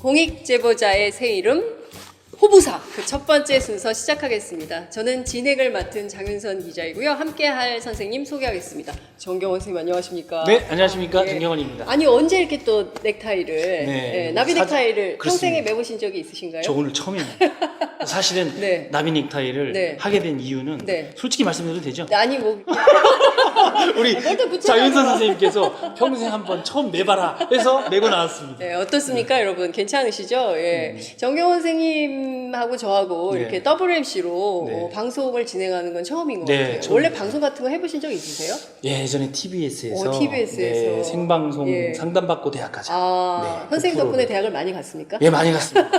공익 제보자의 새 이름 호부사 그 첫 번째 순서 시작하겠습니다. 저는 진행을 맡은 장윤선 기자이고요. 함께할 선생님 소개하겠습니다. 정경원 선생님 안녕하십니까? 네, 안녕하십니까? 네. 정경원입니다. 아니 언제 이렇게 또 넥타이를 네, 나비 넥타이를 그렇습니다. 평생에 매보신 적이 있으신가요? 저 오늘 처음입니다. 사실은 네. 나비 넥타이를 네. 하게 된 이유는 네. 솔직히 말씀드려도 되죠? 아니 뭐 우리 뭘또 붙이려고 장윤선 선생님께서 평생 한번 처음 매봐라 해서 매고 나왔습니다. 네, 어떻습니까, 여러분? 괜찮으시죠? 예. 정경원 선생님하고 저하고 네. 이렇게 더블 MC로 네. 방송을 진행하는 건 처음인 것 네, 같아요. 처음이죠. 원래 방송 같은 거 해보신 적 있으세요? 예전에 TBS에서, TBS에서. 생방송 예. 상담받고 대학 가자. 아, 네, 선생님 그 덕분에 프로를. 대학을 많이 갔습니까? 예, 많이 갔습니다.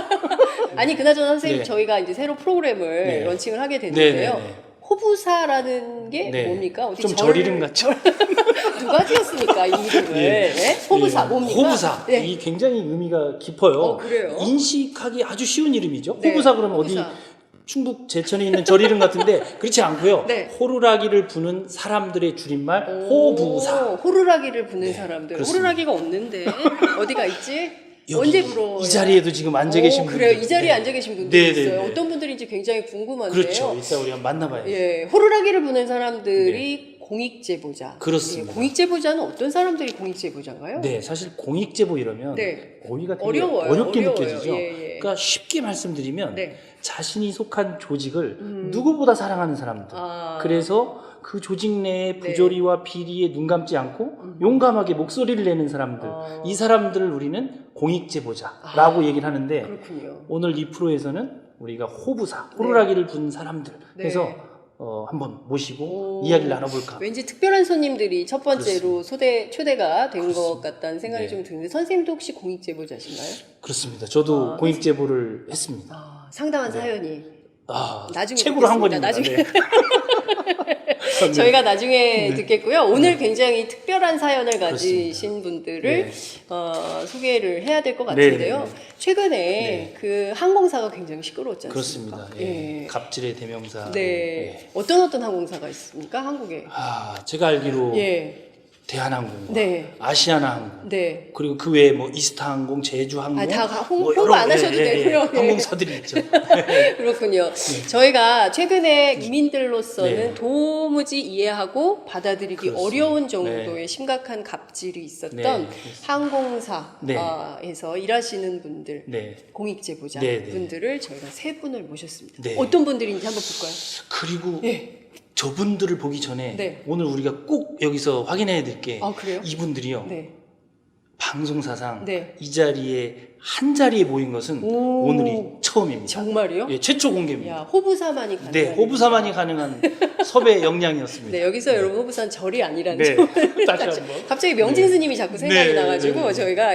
아니, 그나저나 선생님 네. 저희가 이제 새로 프로그램을 네. 런칭을 하게 됐는데요. 네, 네, 네. 호부사라는 게 네. 뭡니까? 어디 좀 절 이름 같죠? 누가 지었습니까, 이 이름을? 예. 네? 호부사, 예. 뭡니까? 호부사. 네. 이 굉장히 의미가 깊어요. 그래요? 인식하기 아주 쉬운 이름이죠. 네, 호부사 그러면 호부사. 어디 충북 제천에 있는 절 이름 같은데 그렇지 않고요. 네. 호루라기를 부는 사람들의 줄임말 호부사. 호루라기를 부는 네, 사람들. 그렇습니다. 호루라기가 없는데 어디가 있지? 여기 언제 불어? 이 자리에도 지금 앉아 계신 분들. 그래요. 이 자리에 앉아 계신 분들이 네, 네, 있어요. 네. 어떤 분들인지 굉장히 궁금한데요. 그렇죠. 이따 우리 한번 만나봐요. 예, 호루라기를 부는 사람들이 공익제보자. 그렇습니다. 예, 공익제보자는 어떤 사람들이 공익제보자인가요? 네, 사실 공익제보 이러면 네. 어휘가 되게 어려워요. 어렵게 어려워요. 느껴지죠. 예, 예. 그러니까 쉽게 말씀드리면 네. 자신이 속한 조직을 누구보다 사랑하는 사람들. 아. 그래서 그 조직 내의 네. 부조리와 비리에 눈 감지 않고 용감하게 목소리를 내는 사람들. 이 사람들을 우리는 공익제보자라고 얘기를 하는데 그렇군요. 오늘 이 프로에서는 우리가 호부사, 호루라기를 부는 사람들. 네. 그래서 한번 모시고 오. 이야기를 나눠볼까. 왠지 특별한 손님들이 첫 번째로 초대가 된 것 같다는 생각이 네. 좀 드는데 선생님도 혹시 공익제보자신가요? 그렇습니다. 저도 아, 공익제보를 했습니다. 아, 상당한 네. 사연이 나중에 나중에 책으로 한 듣겠습니다. 권입니다. 나중에. 저희가 나중에 듣겠고요. 오늘 굉장히 특별한 사연을 가지신 그렇습니다. 분들을 네. 소개를 해야 될 것 네, 같은데요. 네, 네. 최근에 네. 그 항공사가 굉장히 시끄러웠지 않습니까? 그렇습니다. 예. 갑질의 대명사. 네. 예. 어떤 항공사가 있습니까? 한국에? 제가 알기로 예. 대한항공, 네. 아시아나항공, 네. 그리고 그 외에 뭐 이스타항공, 제주항공, 다 홍보 여러, 안 하셔도 되고요. 예. 항공사들이 있죠. 그렇군요. 저희가 최근에 이민들로서는 네. 도무지 이해하고 받아들이기 그렇습니다. 어려운 정도의 심각한 갑질이 있었던 네, 그렇습니다. 항공사에서 일하시는 분들, 네. 공익제보자 네, 네. 분들을 저희가 세 분을 모셨습니다. 네. 어떤 분들인지 한번 볼까요? 그리고 예. 저분들을 보기 전에 네. 오늘 우리가 꼭 여기서 확인해야 될 게 아, 그래요? 이분들이요. 네. 방송사상 네. 이 자리에 한 자리에 모인 것은 오. 오늘이 처음입니다. 정말이요? 예, 최초 공개입니다. 야, 호부사만이 가능한 네, 호부사만이 가능한 섭외 역량이었습니다. 네, 여기서 여러분 호부사는 절이 아니라는 네, 점을 다시 한번. 갑자기 명진 스님이 자꾸 생각이 네, 나가지고 네, 네. 저희가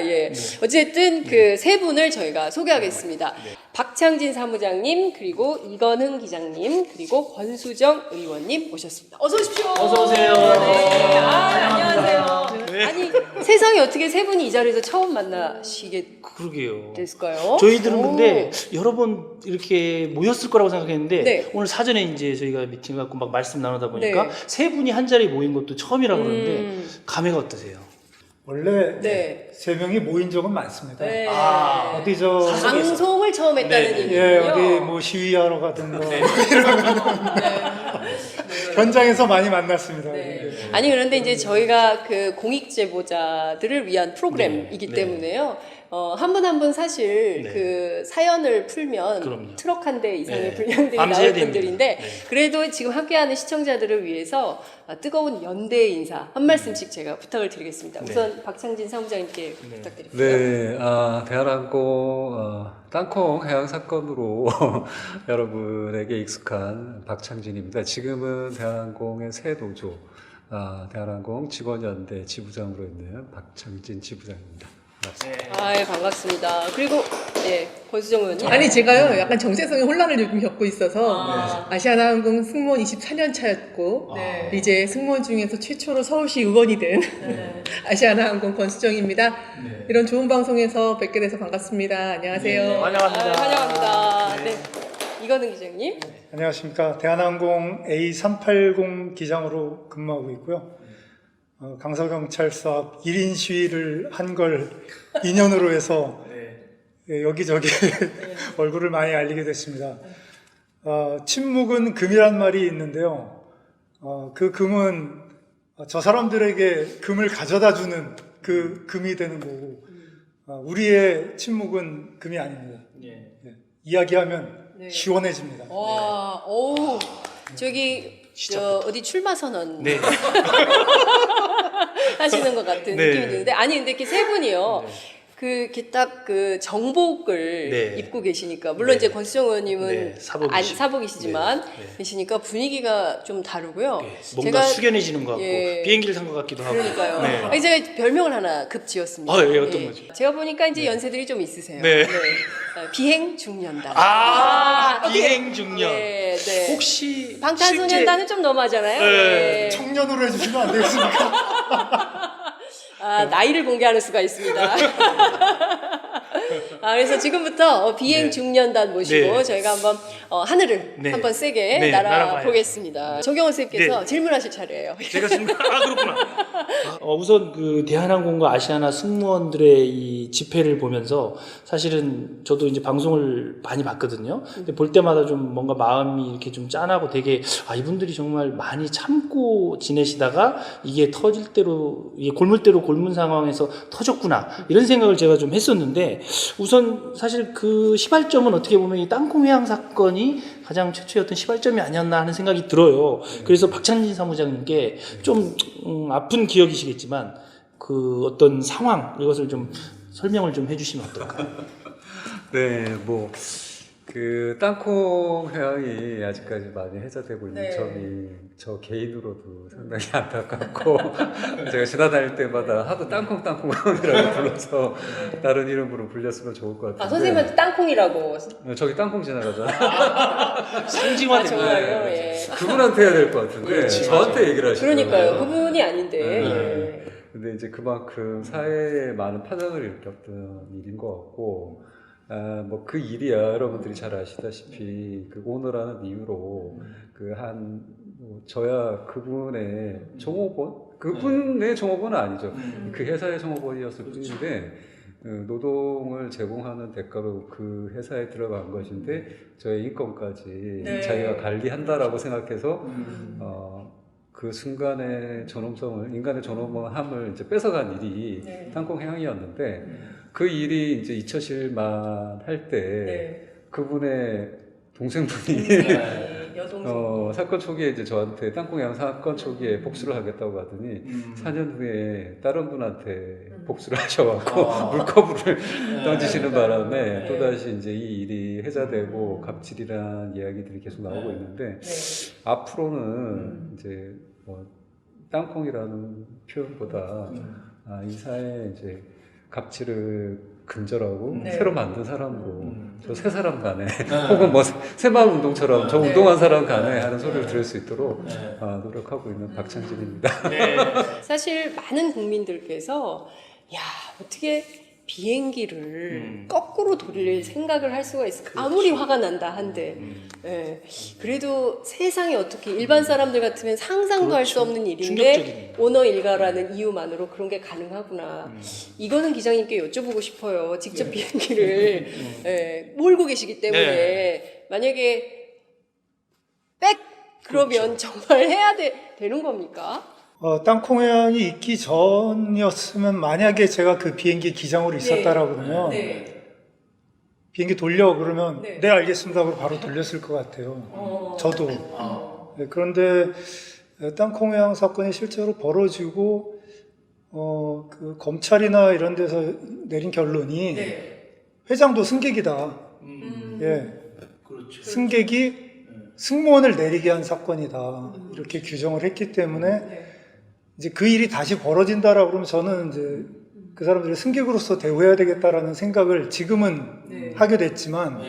어쨌든 그 세 분을 저희가 소개하겠습니다. 박창진 사무장님, 그리고 이건흥 기장님, 그리고 권수정 의원님 모셨습니다. 어서 오십시오. 어서 오세요. 네, 안녕하세요. 네. 아니 세상에 어떻게 세 분이 이 자리에서 처음 만나시게 그러게요. 됐을까요? 저희들은 오. 근데 여러 번 이렇게 모였을 거라고 생각했는데 네. 오늘 사전에 이제 저희가 미팅 갖고 막 말씀 나누다 보니까 네. 세 분이 한 자리에 모인 것도 처음이라 그러는데 감회가 어떠세요? 원래 네. 세 명이 모인 적은 많습니다. 네. 어디 저 방송을 처음 했다는 네. 얘기군요. 예, 어디 뭐 시위하러 가든가 네. 현장에서 많이 만났습니다. 네. 아니 그런데 이제 저희가 그 공익 제보자들을 위한 프로그램이기 네. 때문에요. 한 분 한 분 사실 네. 그 사연을 풀면 그럼요. 트럭 한 대 이상의 네. 분량들이 밤새야 나올 됩니다. 분들인데 네. 그래도 지금 함께하는 시청자들을 위해서 뜨거운 연대 인사 한 말씀씩 제가 부탁을 드리겠습니다. 네. 우선 박창진 사무장님께 네. 부탁드립니다. 네, 대한항공 땅콩 해양 사건으로 여러분에게 익숙한 박창진입니다. 지금은 대한항공의 새 노조, 대한항공 직원연대 지부장으로 있는 박창진 지부장입니다. 반갑습니다. 예, 반갑습니다. 그리고 예, 권수정 의원님. 아니 제가요 약간 정체성의 혼란을 요즘 겪고 있어서 아. 아시아나항공 승무원 24년 차였고 네. 이제 승무원 중에서 최초로 서울시 의원이 된 아시아나항공 권수정입니다. 네. 이런 좋은 방송에서 뵙게 돼서 반갑습니다. 안녕하세요. 네, 환영합니다. 환영합니다. 네. 이건흥 기자님. 안녕하십니까. 대한항공 A380 기장으로 근무하고 있고요. 강서경찰서 앞 1인 시위를 한 걸 인연으로 해서 예, 여기저기 얼굴을 많이 알리게 됐습니다. 침묵은 금이란 말이 있는데요. 그 금은 저 사람들에게 금을 가져다 주는 그 금이 되는 거고, 우리의 침묵은 금이 아닙니다. 예. 예, 이야기하면 네. 시원해집니다. 와, 오, 저기 어디 출마 선언 네. 하시는 것 같은 네. 느낌이 드는데 아니 근데 이렇게 세 분이요. 이렇게 딱 그 정복을 네. 입고 계시니까 물론 네. 이제 권수정 의원님은 네, 사복이시지만. 사복이시지만 계시니까 분위기가 좀 다르고요. 네, 뭔가 숙연해지는 것 같고 예. 비행기를 탄 것 같기도 하고. 그러니까요. 네. 아니, 제가 별명을 하나 급 지었습니다. 예, 어떤 거죠? 제가 보니까 이제 연세들이 좀 있으세요. 네. 비행 중년단. 비행 중년. 네, 네. 혹시 방탄소년단은 좀 너무하잖아요. 네. 네. 청년으로 해주시면 안 되겠습니까? 나이를 공개하는 수가 있습니다. 그래서 지금부터 비행 네. 중년단 모시고 네. 저희가 한번 하늘을 네. 한번 세게 네, 날아보겠습니다. 정경원 선생님께서 네. 질문하실 차례예요. 제가 지금 그렇구나. 우선 그 대한항공과 아시아나 승무원들의 이 집회를 보면서 사실은 저도 이제 방송을 많이 봤거든요. 근데 볼 때마다 좀 뭔가 마음이 이렇게 좀 짠하고 되게 이분들이 정말 많이 참고 지내시다가 이게 터질 대로 이게 골물대로 골문 상황에서 터졌구나 이런 생각을 제가 좀 했었는데 우선 사실 그 시발점은 어떻게 보면 이 땅콩 회항 사건이 가장 최초의 어떤 시발점이 아니었나 하는 생각이 들어요. 그래서 박찬진 사무장님께 좀 아픈 기억이시겠지만 그 어떤 상황 이것을 좀 설명을 좀 해주시면 어떨까요? 네, 뭐 그 땅콩 회항이 아직까지 많이 해자되고 있는 네. 점이 저 개인으로도 상당히 안타깝고 제가 지나다닐 때마다 하도 땅콩이라고 불러서 다른 이름으로 불렸으면 좋을 것 같은데 선생님한테 땅콩이라고. 저기 땅콩 지나가잖아요. 상징화된 정말요? 거예요. 예. 그분한테 해야 될 것 같은데 그렇지, 저한테 맞아요. 얘기를 하시더라고요. 그러니까요. 그분이 아닌데. 네. 예. 근데 이제 그만큼 사회에 많은 파장을 일으켰던 일인 것 같고, 뭐 그 일이야 여러분들이 잘 아시다시피 그 오너라는 이유로 뭐 저야 그분의 종업원? 그분의 종업원은 아니죠. 그 회사의 종업원이었을 뿐인데 노동을 제공하는 대가로 그 회사에 들어간 것인데 저의 인권까지 네. 자기가 관리한다라고 생각해서 그 순간의 인간의 존엄함을 이제 뺏어간 일이 네. 땅콩 회항이었는데 그 일이 이제 잊혀질만 할 때 네. 그분의 동생분이 여동생. 사건 초기에 이제 저한테 땅콩 회항 사건 초기에 복수를 하겠다고 하더니 4년 후에 다른 분한테 복수를 하셔갖고 물컵을 던지시는 바람에 또다시 이제 이 일이 해자되고 갑질이란 이야기들이 계속 나오고 있는데 앞으로는 이제 뭐 땅콩이라는 표현보다 이 사회에 이제 갑질을 근절하고 새로 만든 사람으로 저 세 사람 간에 혹은 뭐 새마을 운동처럼 저 운동한 사람 간에 하는 소리를 들을 수 있도록 노력하고 있는 박찬진입니다. 사실 많은 국민들께서 야 어떻게 비행기를 거꾸로 돌릴 생각을 할 수가 있을까? 아무리 화가 난다 한데 예. 그래도 세상에 어떻게 일반 사람들 같으면 상상도 할 수 없는 일인데 충격적인. 오너 일가라는 이유만으로 그런 게 가능하구나. 이거는 기장님께 여쭤보고 싶어요. 직접 비행기를 예, 몰고 계시기 때문에 만약에 그러면 정말 해야 되는 겁니까? 땅콩 회항이 있기 전이었으면 만약에 제가 그 비행기 기장으로 있었다라고 그러면 네. 비행기 돌려 그러면 네. 네 알겠습니다 하고 바로 돌렸을 것 같아요. 저도. 네, 그런데 땅콩 회항 사건이 실제로 벌어지고 그 검찰이나 이런 데서 내린 결론이 회장도 승객이다. 예. 그렇죠. 승객이 승무원을 내리게 한 사건이다. 이렇게 규정을 했기 때문에 이제 그 일이 다시 벌어진다라고 그러면 저는 이제 그 사람들을 승객으로서 대우해야 되겠다라는 생각을 지금은 하게 됐지만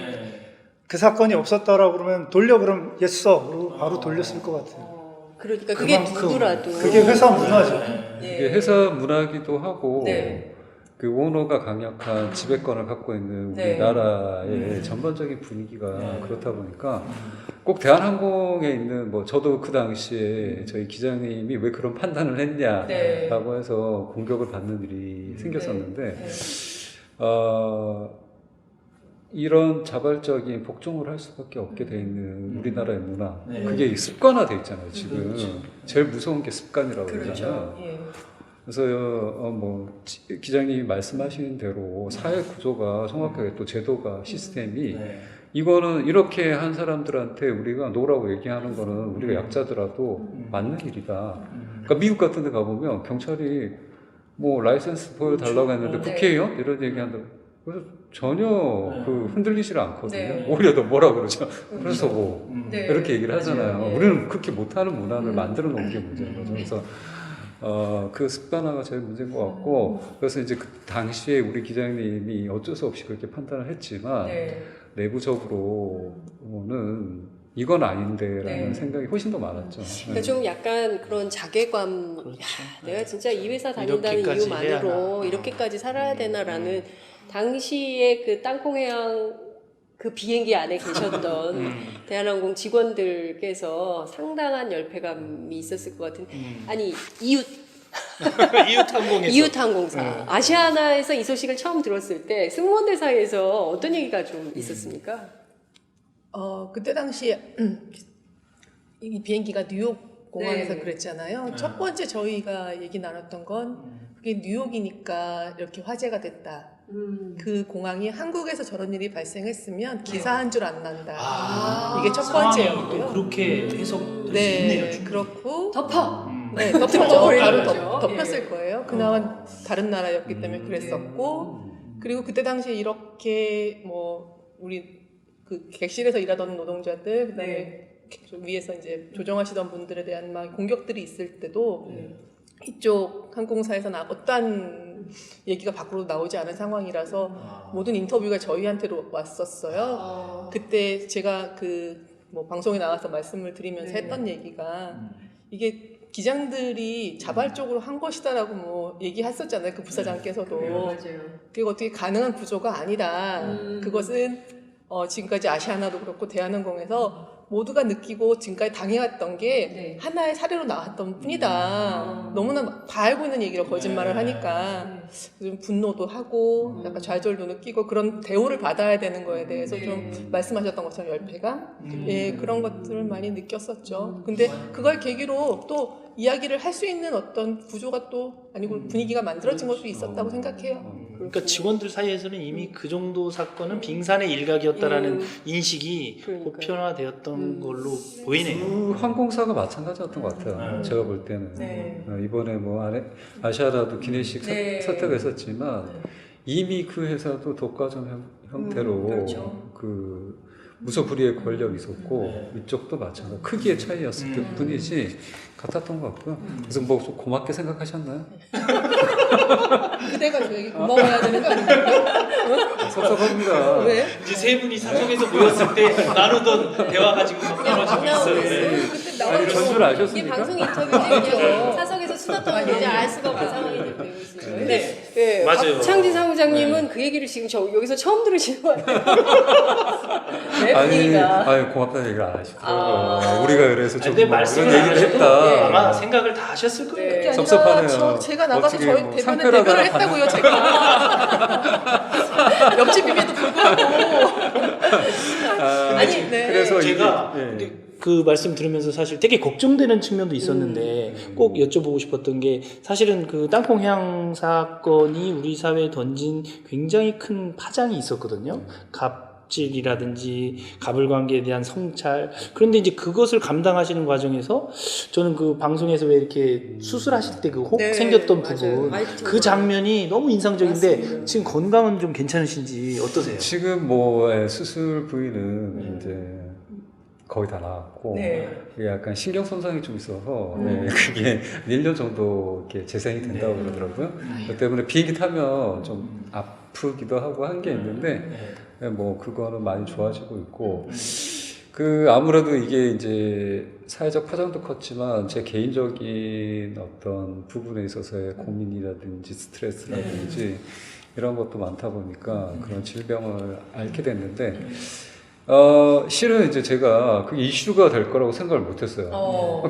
그 사건이 없었다라고 그러면 돌려 그럼 yes 그리고 바로 돌렸을 것 같아요. 그러니까 그게 그만큼 누구라도 그게 회사 문화죠. 이게 회사 문화기도 하고 네. 그 오너가 강력한 지배권을 갖고 있는 네. 우리나라의 전반적인 분위기가 그렇다 보니까 꼭 대한항공에 있는 뭐 저도 그 당시에 저희 기장님이 왜 그런 판단을 했냐라고 해서 공격을 받는 일이 생겼었는데 이런 자발적인 복종을 할 수밖에 없게 돼 있는 우리나라의 문화. 네. 그게 습관화돼 있잖아요, 지금. 그렇죠. 제일 무서운 게 습관이라고 그러잖아요. 예. 그래서 기장님이 말씀하신 대로 사회 구조가 정확하게 또 제도가 시스템이 네. 이거는 이렇게 한 사람들한테 우리가 노라고 얘기하는 거는 우리가 약자더라도 맞는 일이다. 그러니까 미국 같은 데 가보면 경찰이 뭐 라이센스 보여달라고 했는데 네. 국회의원? 이런 얘기한다고. 그래서 전혀 그 흔들리질 않거든요. 네. 오히려 더 뭐라 그러죠. 그래서 뭐 네. 이렇게 얘기를 하잖아요. 맞아요. 예. 우리는 그렇게 못하는 문화를 만들어 놓은 게 문제인 거죠. 그래서 그 습관화가 제일 문제인 것 같고, 그래서 이제 그 당시에 우리 기장님이 어쩔 수 없이 그렇게 판단을 했지만, 네. 내부적으로는 이건 아닌데라는 네. 생각이 훨씬 더 많았죠. 그러니까 좀 약간 그런 자괴감. 그렇죠. 야, 내가 진짜 이 회사 다닌다는 이렇게까지 해야 이유만으로 하나. 이렇게까지 살아야 되나라는 당시에 그 땅콩해양 그 비행기 안에 계셨던 대한항공 직원들께서 상당한 열패감이 있었을 것 같은. 아니 이웃항공에서 이웃항공사 아시아나에서 이 소식을 처음 들었을 때 승무원들 사이에서 어떤 얘기가 좀 있었습니까? 그때 당시에 이 비행기가 뉴욕 공항에서 네. 그랬잖아요. 첫 번째 저희가 얘기 나눴던 건 그게 뉴욕이니까 이렇게 화제가 됐다. 그 공항이 한국에서 저런 일이 발생했으면 기사 한 줄 안 난다. 이게 첫 상황이 또 번째였고요. 그렇게 해석될 수 있네요. 네, 충분히. 그렇고 덮어. 네, 덮었죠. 덮어버리는 바로 거죠. 덮였을 거예요. 그나마 다른 나라였기 때문에 그랬었고, 그리고 그때 당시에 이렇게 뭐 우리 그 객실에서 일하던 노동자들, 그다음에 위에서 이제 조정하시던 분들에 대한 막 공격들이 있을 때도 이쪽 항공사에서는 어떠한 얘기가 밖으로 나오지 않은 상황이라서 모든 인터뷰가 저희한테로 왔었어요. 그때 제가 그 뭐 방송에 나가서 말씀을 드리면서 했던 얘기가 이게 기장들이 자발적으로 한 것이다라고 뭐 얘기했었잖아요. 그 부사장께서도. 맞아요. 그게 어떻게 가능한 구조가 아니다. 그것은 지금까지 아시아나도 그렇고 대한항공에서 모두가 느끼고 지금까지 당해왔던 게 네. 하나의 사례로 나왔던 뿐이다. 너무나 다 알고 있는 얘기를 거짓말을 하니까 좀 분노도 하고 약간 좌절도 느끼고 그런 대우를 받아야 되는 거에 대해서 좀 말씀하셨던 것처럼 열패감? 예, 그런 것들을 많이 느꼈었죠. 근데 그걸 계기로 또 이야기를 할 수 있는 어떤 구조가 또 아니고 분위기가 만들어진 것도 있었다고 생각해요. 그러니까 직원들 사이에서는 이미 그 정도 사건은 빙산의 일각이었다라는 인식이 그러니까요. 보편화되었던 걸로 보이네요. 그 항공사가 마찬가지였던 것 같아요. 제가 볼 때는. 네. 이번에 뭐 아시아나도 기내식 네. 사태가 있었지만 이미 그 회사도 독과점 형태로 그렇죠. 그 무소불위의 권력이 있었고 이쪽도 마찬가지 크기의 차이였을 뿐이지 같았던 것 같고요. 그래서 뭐 좀 고맙게 생각하셨나요? 그대가 저에게 고마워야 되는 거 아닌가요? 섭섭합니다. 왜? 이제 세 분이 사석에서 모였을 때 나누던 대화가 지금 막 떨어지고 있어요. 네. 그때 아니 전줄 이게 아셨습니까? 방송 인터뷰인데 그냥 사석에서 수다 떠는 이제 알 수가 없는 상황이 되고 있습니다. 근데 네, 맞아요. 박창진 사무장님은 그 얘기를 지금 여기서 처음 들으시는 것 같아요. 내 분위기가. 아니 고맙다는 얘기를 안 하시더라고요. 우리가 그래서 좀 근데 뭐 말씀을 이런 안 얘기를 하셔도 했다. 아마 생각을 다 하셨을 거예요. 네. 그게 아니라 섭섭하네요. 제가 나가서 어떻게 저희 뭐 대변에 상표라도 대변을 하나 했다고요, 제가. 옆집임에도 불구하고. 아니, 네. 그래서 제가 이게, 예. 그 말씀 들으면서 사실 되게 걱정되는 측면도 있었는데 꼭 여쭤보고 싶었던 게 사실은 그 땅콩향 사건이 우리 사회에 던진 굉장히 큰 파장이 있었거든요. 갑질이라든지 가불관계에 대한 성찰. 그런데 이제 그것을 감당하시는 과정에서 저는 그 방송에서 왜 이렇게 수술하실 때 그 혹 네, 생겼던 맞아요. 부분 많이 그 정말. 장면이 너무 인상적인데 맞습니다. 지금 건강은 좀 괜찮으신지 어떠세요? 지금 뭐 수술 부위는 이제 거의 다 나왔고 네. 그게 약간 신경 손상이 좀 있어서 그게 1년 정도 이렇게 재생이 된다고 그러더라고요. 그 때문에 비행기 타면 좀 아프기도 하고 한 게 있는데 뭐 그거는 많이 좋아지고 있고 그 아무래도 이게 이제 사회적 파장도 컸지만 제 개인적인 어떤 부분에 있어서의 고민이라든지 스트레스라든지 이런 것도 많다 보니까 그런 질병을 앓게 됐는데 실은 이제 제가 그게 이슈가 될 거라고 생각을 못 했어요.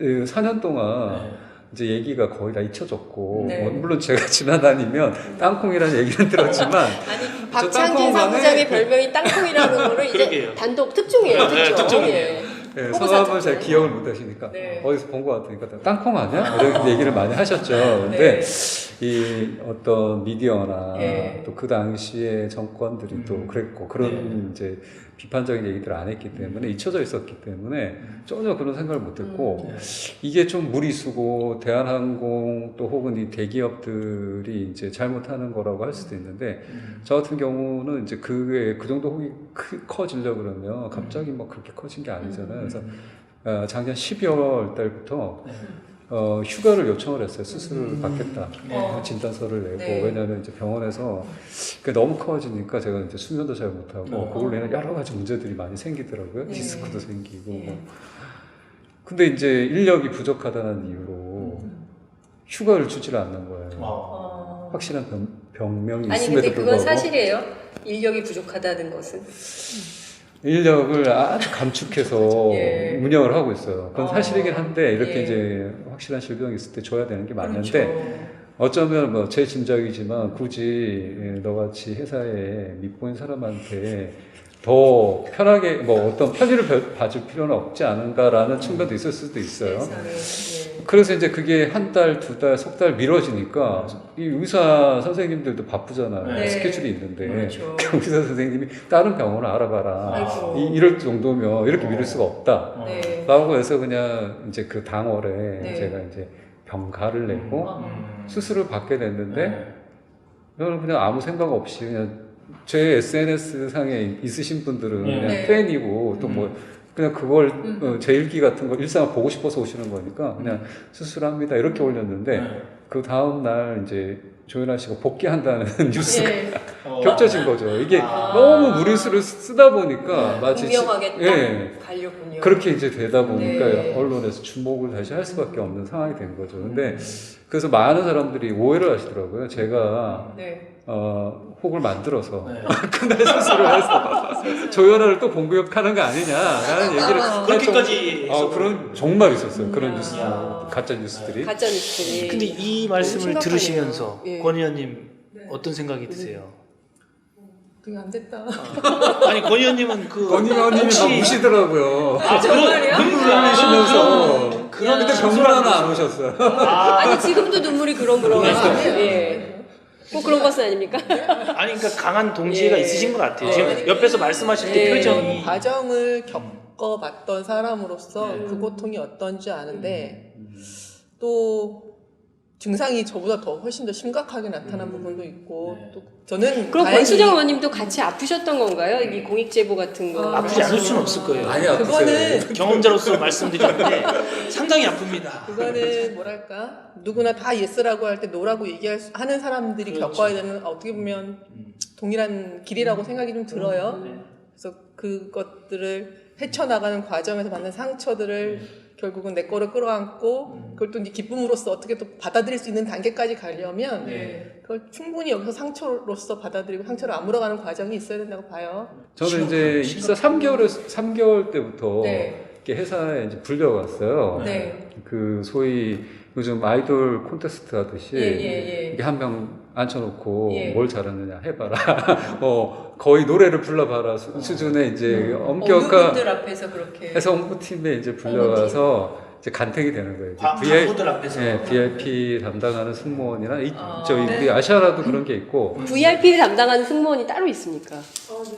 4년 동안 이제 얘기가 거의 다 잊혀졌고, 네. 물론 제가 지나다니면 땅콩이라는 얘기는 들었지만, 아니 박창진 사무장의 별명이 땅콩이라는 거를 이제 그러게요. 단독 특종이에요. 네, 특종이에요. 예. 네, 홍보사 성함을 잘 특종. 기억을 못 하시니까 네. 어디서 본 것 같으니까 땅콩 아니야? 이런 얘기를 많이 하셨죠. 근데 이 어떤 미디어나 네. 또 그 당시에 정권들이 또 그랬고 그런 이제 비판적인 얘기들을 안 했기 때문에 잊혀져 있었기 때문에 전혀 그런 생각을 못했고 이게 좀 무리수고 대한항공 또 혹은 이 대기업들이 이제 잘못하는 거라고 할 수도 있는데 저 같은 경우는 이제 그게 그 정도 혹이 커지려고 그러면 갑자기 막 그렇게 커진 게 아니잖아요. 그래서 작년 12월 달부터 휴가를 요청을 했어요. 수술을 받겠다. 진단서를 내고. 네. 왜냐하면 이제 병원에서 그게 너무 커지니까 제가 이제 수면도 잘 못하고, 그걸로 인해 여러 가지 문제들이 많이 생기더라고요. 디스크도 생기고. 뭐. 근데 이제 인력이 부족하다는 이유로 휴가를 주지를 않는 거예요. 확실한 병명이 아니 있음에도 근데 그건 불구하고. 사실이에요. 인력이 부족하다는 것은. 인력을 아주 감축해서 예. 운영을 하고 있어요. 그건 사실이긴 한데 이렇게 예. 이제 확실한 질병이 있을 때 줘야 되는 게 맞는데 그렇죠. 어쩌면 뭐 제 짐작이지만 굳이 너같이 회사에 밑보인 사람한테 더 편하게 뭐 어떤 편의를 봐줄 필요는 없지 않은가라는 측면도 있을 수도 있어요. 세상에. 그래서 이제 그게 한 달, 두 달, 석 달 미뤄지니까 이 의사 선생님들도 바쁘잖아요. 네. 스케줄이 있는데 그렇죠. 그 의사 선생님이 다른 병원을 알아봐라. 아이고. 이럴 정도면 이렇게 미룰 수가 없다. 네. 라고 해서 그냥 이제 그 당월에 네. 제가 이제 병가를 내고 수술을 받게 됐는데 저는 그냥 아무 생각 없이 그냥 제 SNS 상에 있으신 분들은 그냥 네. 팬이고 또 뭐 그냥 그걸 제 일기 같은 거 일상을 보고 싶어서 오시는 거니까 그냥 수술합니다 이렇게 올렸는데 그 다음 날 이제 조연아 씨가 복귀한다는 뉴스가 예. 겹쳐진 거죠. 이게 너무 무리수를 쓰다 보니까 마치 분명하게 딱 예. 가려군요. 그렇게 이제 되다 보니까 네. 언론에서 주목을 다시 할 수밖에 없는 상황이 된 거죠. 근데 그래서 많은 사람들이 오해를 하시더라고요. 제가 네. 혹을 만들어서 그날 수술을 해서 조연아를 또 공격하는 거 아니냐라는 얘기를 그렇게까지 그런 정말 있었어요. 그런 뉴스, 가짜 뉴스들이. 가짜 뉴스들이. 근데 이 말씀을 심각하네요. 들으시면서 예. 권 의원님 어떤 생각이 드세요? 되게 안 됐다. 아니 권 의원님은 그 건희 의원님이 막 우시더라고요. 정말요? 눈물 흘리시면서. 그런 근데 병문안은 안 오셨어요. 아니 지금도 눈물이 그렁그렁하시네요. 예. 꼭 그런 것은 아닙니까? 아니 그러니까 강한 동지애가 예. 있으신 것 같아요. 지금 옆에서 말씀하실 때 예. 표정이 과정을 겪어봤던 사람으로서 그 고통이 어떤지 아는데 또 증상이 저보다 더 훨씬 더 심각하게 나타난 부분도 있고 또 저는 그럼 다행히 권수정 의원님도 같이 아프셨던 건가요? 이 공익 제보 같은 거. 아프지 않을 수는 없을 거예요. 아니, 아프세요. 그거는 경험자로서 말씀드리는데 상당히 아픕니다. 그거는 뭐랄까 누구나 다 예스라고 할 때 노라고 하는 사람들이 그렇죠. 겪어야 되는 어떻게 보면 동일한 길이라고 생각이 좀 들어요. 그래서 그것들을 헤쳐나가는 과정에서 받는 상처들을 결국은 내 거를 끌어안고 그걸 또 이제 기쁨으로써 어떻게 또 받아들일 수 있는 단계까지 가려면 그걸 충분히 여기서 상처로서 받아들이고 상처를 아물어가는 과정이 있어야 된다고 봐요. 저는 이제 입사 3개월 때부터 네. 이렇게 회사에 이제 불려갔어요. 네. 그 소위 요즘 아이돌 콘테스트 하듯이 예. 이게 한 명 앉혀놓고 예. 뭘 잘하느냐 해봐라. 거의 노래를 불러봐라 수준의 이제 엄격한 어느 앞에서 그렇게. 해서 홍보팀에 이제 불려가서 이제 간택이 되는 거예요. 광고들 앞에서. VIP 담당하는 승무원이나 저희 우리 아시아라도 그런 게 있고 VIP를 담당하는 승무원이 따로 있습니까?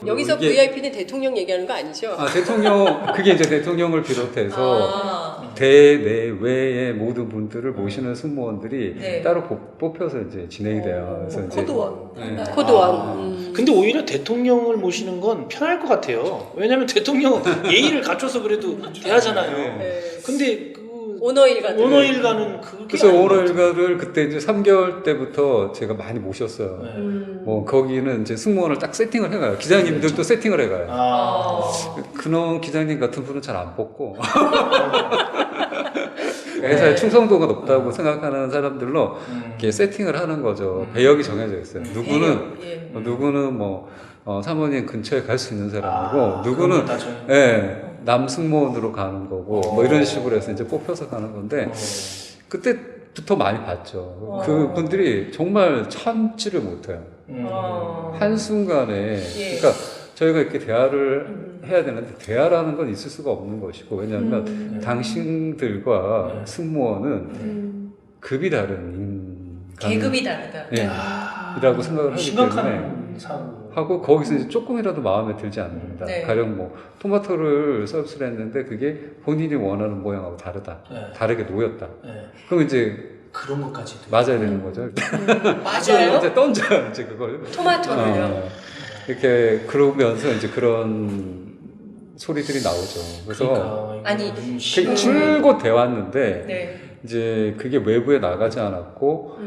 여기서 이게- VIP는 대통령 얘기하는 거 아니죠? 대통령 그게 이제 대통령을 비롯해서 대내외의 모든 분들을 모시는 승무원들이 네. 따로 뽑혀서 이제 진행이 돼요. 그래서 이제 코드원. 네. 코드원. 근데 오히려 대통령을 모시는 건 편할 것 같아요. 왜냐면 대통령은 예의를 갖춰서 그래도 대하잖아요. 네. 근데 그 오너일가. 오너일가는 그게 그래서 아닌 것 오너일가를 그때 이제 3개월 때부터 제가 많이 모셨어요. 같아요. 뭐 거기는 이제 승무원을 딱 세팅을 해가요. 기장님들도 세팅을 해가요. 그놈 기장님 같은 분은 잘 안 뽑고 회사의 충성도가 높다고 생각하는 사람들로 이렇게 세팅을 하는 거죠. 배역이 정해져 있어요. 누구는 뭐 사모님 근처에 갈 수 있는 사람이고 누구는 남승무원으로 가는 거고 뭐 이런 식으로 해서 이제 뽑혀서 가는 건데 그때부터 많이 봤죠. 그 분들이 정말 참지를 못해요. 한순간에 그러니까 저희가 이렇게 대화를 해야 되는데 대화라는 건 있을 수가 없는 것이고 왜냐하면 당신들과 승무원은 급이 다른 계급이 다르다. 이라고 생각을 하기 때문에 심각한 사고. 하고 거기서 이제 조금이라도 마음에 들지 않는다. 네. 가령 뭐 토마토를 서비스를 했는데 그게 본인이 원하는 모양하고 다르다. 네. 다르게 놓였다. 네. 그럼 이제 그런 것까지. 맞아야 되는 거죠. 맞아요? 이제 던져요 이제 그걸. 토마토를요? 이렇게 그러면서 이제 그런 소리들이 나오죠. 그래서 그러니까, 아니, 그게 줄곧 대왔는데 네. 이제 그게 외부에 나가지 않았고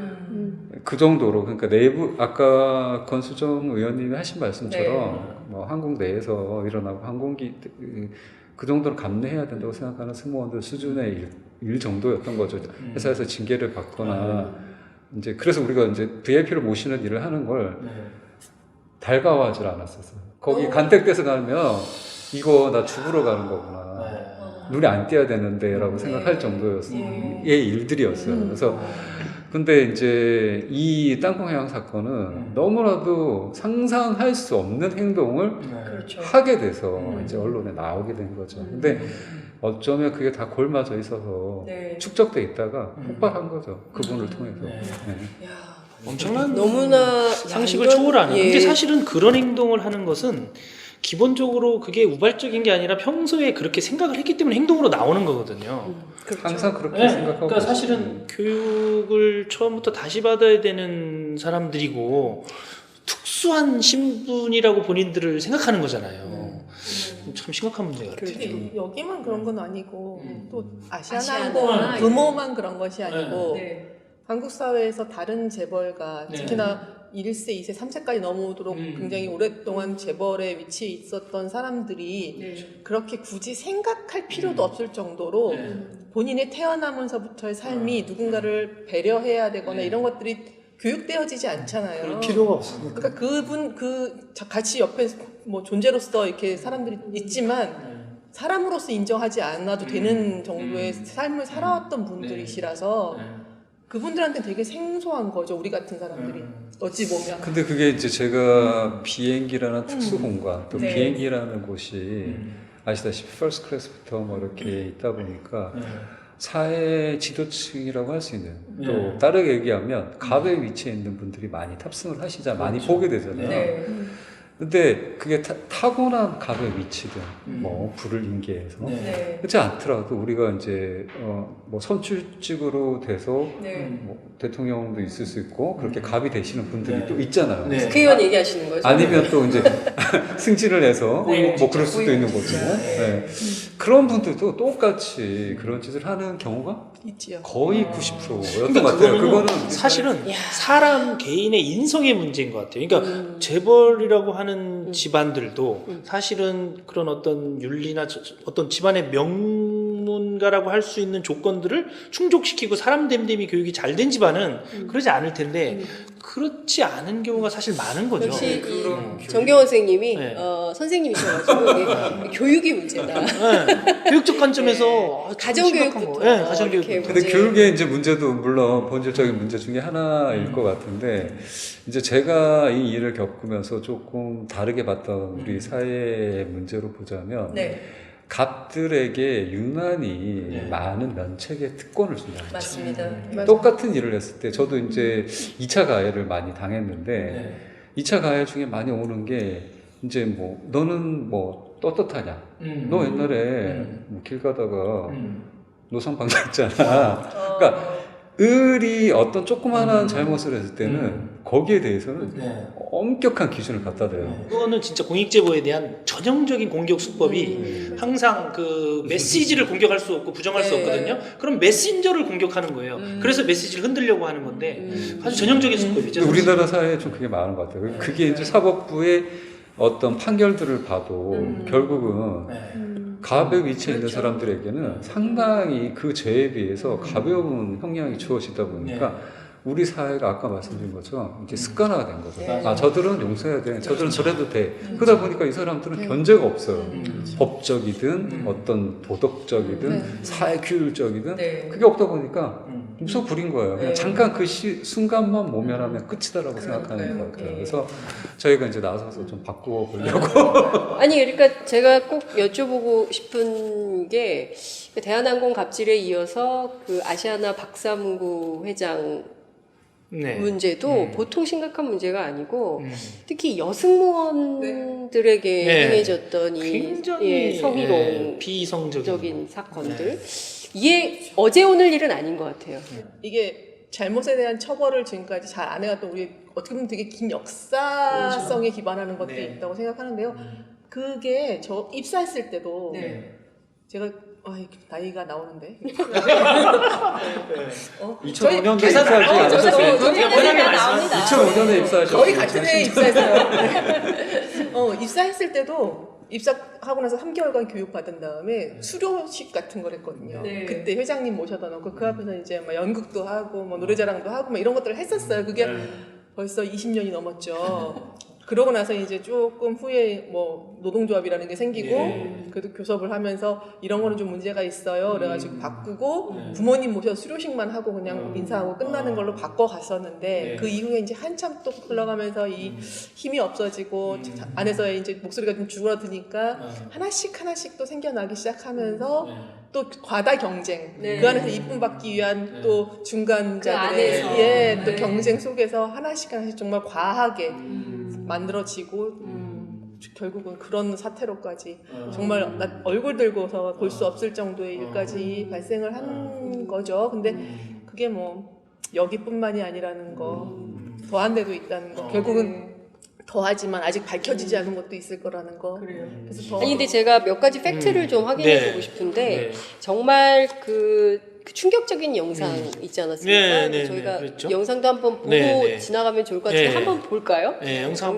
그 정도로 그러니까 내부 아까 권수정 의원님이 하신 말씀처럼 뭐 한국 내에서 일어나고 항공기 그 정도로 감내해야 된다고 생각하는 승무원들 수준의 일 정도였던 거죠. 회사에서 징계를 받거나 이제 그래서 우리가 이제 VIP를 모시는 일을 하는 걸 달가워하지 않았었어요. 거기 간택돼서 가면 이거 나 죽으러 가는 거구나. 눈에 안 띄어야 되는데라고 생각할 정도의 일들이었어요. 그래서 근데 이제 이 땅콩해양 사건은 너무나도 상상할 수 없는 행동을 그렇죠. 하게 돼서 이제 언론에 나오게 된 거죠. 근데 어쩌면 그게 다 골마져 있어서 네. 축적돼 있다가 폭발한 거죠. 그분을 통해서. 네. 야, 엄청난 너무나 상식을 이건- 초월하는. 예. 근데 사실은 그런 행동을 하는 것은 기본적으로 그게 우발적인 게 아니라 평소에 그렇게 생각을 했기 때문에 행동으로 나오는 거거든요. 그렇죠. 항상 그렇게 네, 생각하고 그러니까 사실은 교육을 처음부터 다시 받아야 되는 사람들이고 특수한 신분이라고 본인들을 생각하는 거잖아요. 참 심각한 문제 같아요. 근데 여기만 그런 건 아니고 또 아시아나, 아시아나 규모만 그런 것이 아니고 네. 한국 사회에서 다른 재벌가 네. 특히나 1세, 2세, 3세까지 넘어오도록 굉장히 오랫동안 재벌에 위치해 있었던 사람들이 네. 그렇게 굳이 생각할 필요도 없을 정도로 본인의 태어나면서부터의 삶이 누군가를 배려해야 되거나 이런 것들이 교육되어지지 않잖아요. 필요가 없으니까. 그러니까 그분 같이 옆에 뭐 존재로서 이렇게 사람들이 있지만 사람으로서 인정하지 않아도 되는 정도의 삶을 살아왔던 분들이시라서 그분들한테 되게 생소한 거죠. 우리 같은 사람들이 어찌 보면. 근데 그게 이제 제가 비행기라는 특수 공간 또 네. 비행기라는 곳이 아시다시피 퍼스트 클래스부터 뭐 이렇게 있다 보니까 사회 지도층이라고 할 수 있는 또 다르게 얘기하면 갑의 위치에 있는 분들이 많이 탑승을 하시자 많이 보게 되잖아요. 네. 근데 그게 타고난 갑의 위치든 뭐 불을 인계해서 네. 그렇지 않더라도 우리가 이제 뭐 선출직으로 돼서 네. 뭐 대통령도 있을 수 있고 그렇게 갑이 되시는 분들이 또 있잖아요. 네. 국회의원 얘기하시는 거죠? 아니면 또 이제 승진을 해서 네. 뭐 그럴 수도 있는 거죠. 네. 그런 분들도 똑같이 그런 짓을 하는 경우가 있지요. 거의 90%였던 그러니까 것 같아요. 그거는 그거는 사실은 사람 개인의 인성의 문제인 것 같아요. 그러니까 재벌이라고 하는 집안들도 사실은 그런 어떤 윤리나 어떤 집안의 명문가라고 할 수 있는 조건들을 충족시키고 사람 됨됨이 교육이 잘 된 집안은 그러지 않을 텐데 그렇지 않은 경우가 사실 많은 거죠. 역시 이 정경원 선생님이 네. 선생님이셔가지고 이게 교육이 문제다. 네. 교육적 관점에서 참 가정교육부터 심각한 거. 네, 가정교육부터. 이렇게 근데 교육의 이제 문제도 물론 본질적인 문제 중에 하나일 것 같은데 이제 제가 이 일을 겪으면서 조금 다르게 봤던 우리 사회의 문제로 보자면 네, 갑들에게 유난히 많은 면책의 특권을 준다. 맞습니다. 맞아. 똑같은 일을 했을 때 저도 이제 2차 가해를 많이 당했는데 네. 2차 가해 중에 많이 오는 게 이제 뭐 너는 뭐 떳떳하냐? 너 옛날에 뭐길 가다가 노상 방지했잖아. 그러니까 을이 어떤 조그마한 잘못을 했을 때는 거기에 대해서는 네. 엄격한 기준을 갖다 대요. 그거는 진짜 공익제보에 대한 전형적인 공격 수법이 항상 그 메시지를 공격할 수 없고 부정할 수 네. 없거든요. 그럼 메신저를 공격하는 거예요. 그래서 메시지를 흔들려고 하는 건데 아주 전형적인 수법이죠. 근데 우리나라 사회에 좀 그게 많은 것 같아요. 그게 이제 사법부의 어떤 판결들을 봐도 결국은 갑의 위치에 있는 사람들에게는 상당히 그 죄에 비해서 가벼운 형량이 주어지다 보니까 우리 사회가 아까 말씀드린 것처럼 이제 습관화가 된 거죠. 네. 아, 저들은 용서해야 돼. 저들은 저래도 돼. 그러다 보니까 이 사람들은 견제가 없어요. 법적이든 어떤 도덕적이든 사회규율적이든 네. 그게 없다 보니까 무서 부린 거예요. 그냥 네. 잠깐 그 순간만 모면하면 끝이다라고 생각하는 것 같아요. 그래서 저희가 이제 나서서 좀 바꾸어 보려고. 아니 그러니까 제가 꼭 여쭤보고 싶은 게 대한항공 갑질에 이어서 그 아시아나 박삼구 회장 네. 문제도 보통 심각한 문제가 아니고 음. 특히 여승무원들에게 네. 행해졌던 이 굉장히 성희롱적인 비이성적인 사건들 이게 어제 오늘 일은 아닌 것 같아요. 이게 잘못에 대한 처벌을 지금까지 잘 안 해왔던 우리 어떻게 보면 되게 긴 역사성에 기반하는 것도 네. 있다고 생각하는데요. 그게 저 입사했을 때도 네. 제가 나이가 나오는데. 2005년도에 입사하지 않으셨어요? 편하게 말씀하세요. 2005년에 입사하셨어요. 거의 같은 해에 입사했어요. 입사했을 때도 입사하고 나서 3개월간 교육받은 다음에 수료식 같은 걸 했거든요. 네. 그때 회장님 모셔다 놓고 그 앞에서 이제 막 연극도 하고 뭐 노래자랑도 하고 막 이런 것들을 했었어요. 그게 벌써 20년이 넘었죠. 그러고 나서 이제 조금 후에 뭐 노동조합이라는 게 생기고 그래도 교섭을 하면서 이런 거는 좀 문제가 있어요. 그래가지고 바꾸고 부모님 모셔서 수료식만 하고 그냥 인사하고 끝나는 걸로 바꿔 갔었는데 그 이후에 이제 한참 또 흘러가면서 이 힘이 없어지고 안에서의 이제 목소리가 좀 줄어드니까 하나씩 또 생겨나기 시작하면서 또 과다 경쟁 네. 그 안에서 이쁨 받기 위한 또 중간자들의 그 안에서. 또 네. 경쟁 속에서 하나씩 정말 과하게 만들어지고 결국은 그런 사태로까지 정말 나 얼굴 들고서 볼 수 없을 정도의 일까지 발생을 한 거죠. 근데 그게 뭐 여기뿐만이 아니라는 거 더한 데도 있다는 거 결국은 더하지만 아직 밝혀지지 않은 것도 있을 거라는 거. 그래서 더 아니 근데 제가 몇 가지 팩트를 좀 확인해 보고 싶은데 정말 그 충격적인 영상 있지 않았습니까? 네, 네, 저희가 네, 그랬죠. 영상도 한번 보고 네, 네. 지나가면 좋을 것 같은데 네. 한번 볼까요? 네, 영상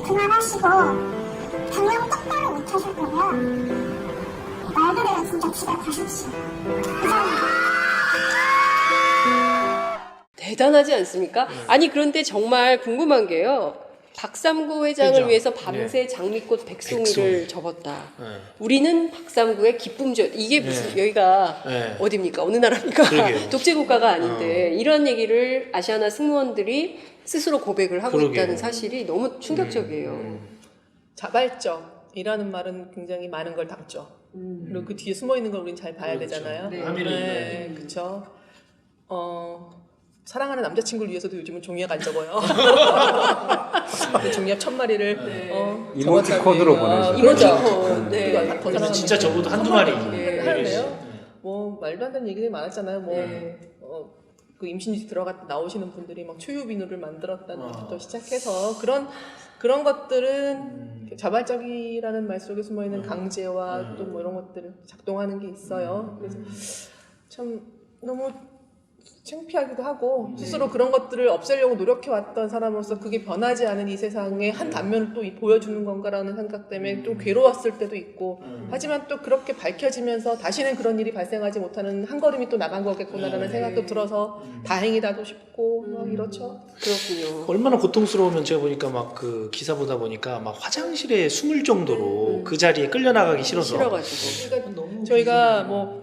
그만하시고 당장 똑바로 못하실 거면 말 그대로 진짜 집에 가십시오. 대단하지 않습니까? 아니 그런데 정말 궁금한 게요. 박삼구 회장을 회장. 위해서 밤새 장미꽃 백송이를 백송이. 접었다. 네. 우리는 박삼구의 기쁨죠. 이게 무슨 네. 여기가 네. 어디입니까? 어느 나라입니까? 그러게요. 독재국가가 아닌데 이런 얘기를 아시아나 승무원들이 스스로 고백을 하고 그러게요. 있다는 사실이 너무 충격적이에요. 자발적이라는 말은 굉장히 많은 걸 담죠. 그리고 그 뒤에 숨어 있는 걸 우린 잘 봐야 그렇죠. 되잖아요. 네. 함의를 그렇죠. 사랑하는 남자친구를 위해서도 요즘은 종이에 안 접어요. 종이에 1000마리를 이모티콘으로 보내죠. 이모티콘. 네. 더 사랑하는 진짜 적어도 한두 마리. 하는데요. 뭐 말도 안 되는 얘기들이 많았잖아요. 뭐 네. 그 임신지 들어갔다 나오시는 분들이 막 초유 비누를 만들었다는 것부터 시작해서 그런 것들은 자발적이라는 말 속에 숨어 있는 강제와 또 뭐 이런 것들을 작동하는 게 있어요. 그래서 참 너무 창피하기도 하고 스스로 그런 것들을 없애려고 노력해왔던 사람으로서 그게 변하지 않은 이 세상의 한 단면을 또 보여주는 건가라는 생각 때문에 좀 괴로웠을 때도 있고 하지만 또 그렇게 밝혀지면서 다시는 그런 일이 발생하지 못하는 한 걸음이 또 나간 거겠구나라는 생각도 들어서 다행이다도 싶고 막 이렇죠. 그렇군요. 얼마나 고통스러우면 제가 보니까 막 그 기사 보다 보니까 막 화장실에 숨을 정도로 그 자리에 끌려나가기 싫어서. 싫어가지고. 그러니까 너무 저희가 뭐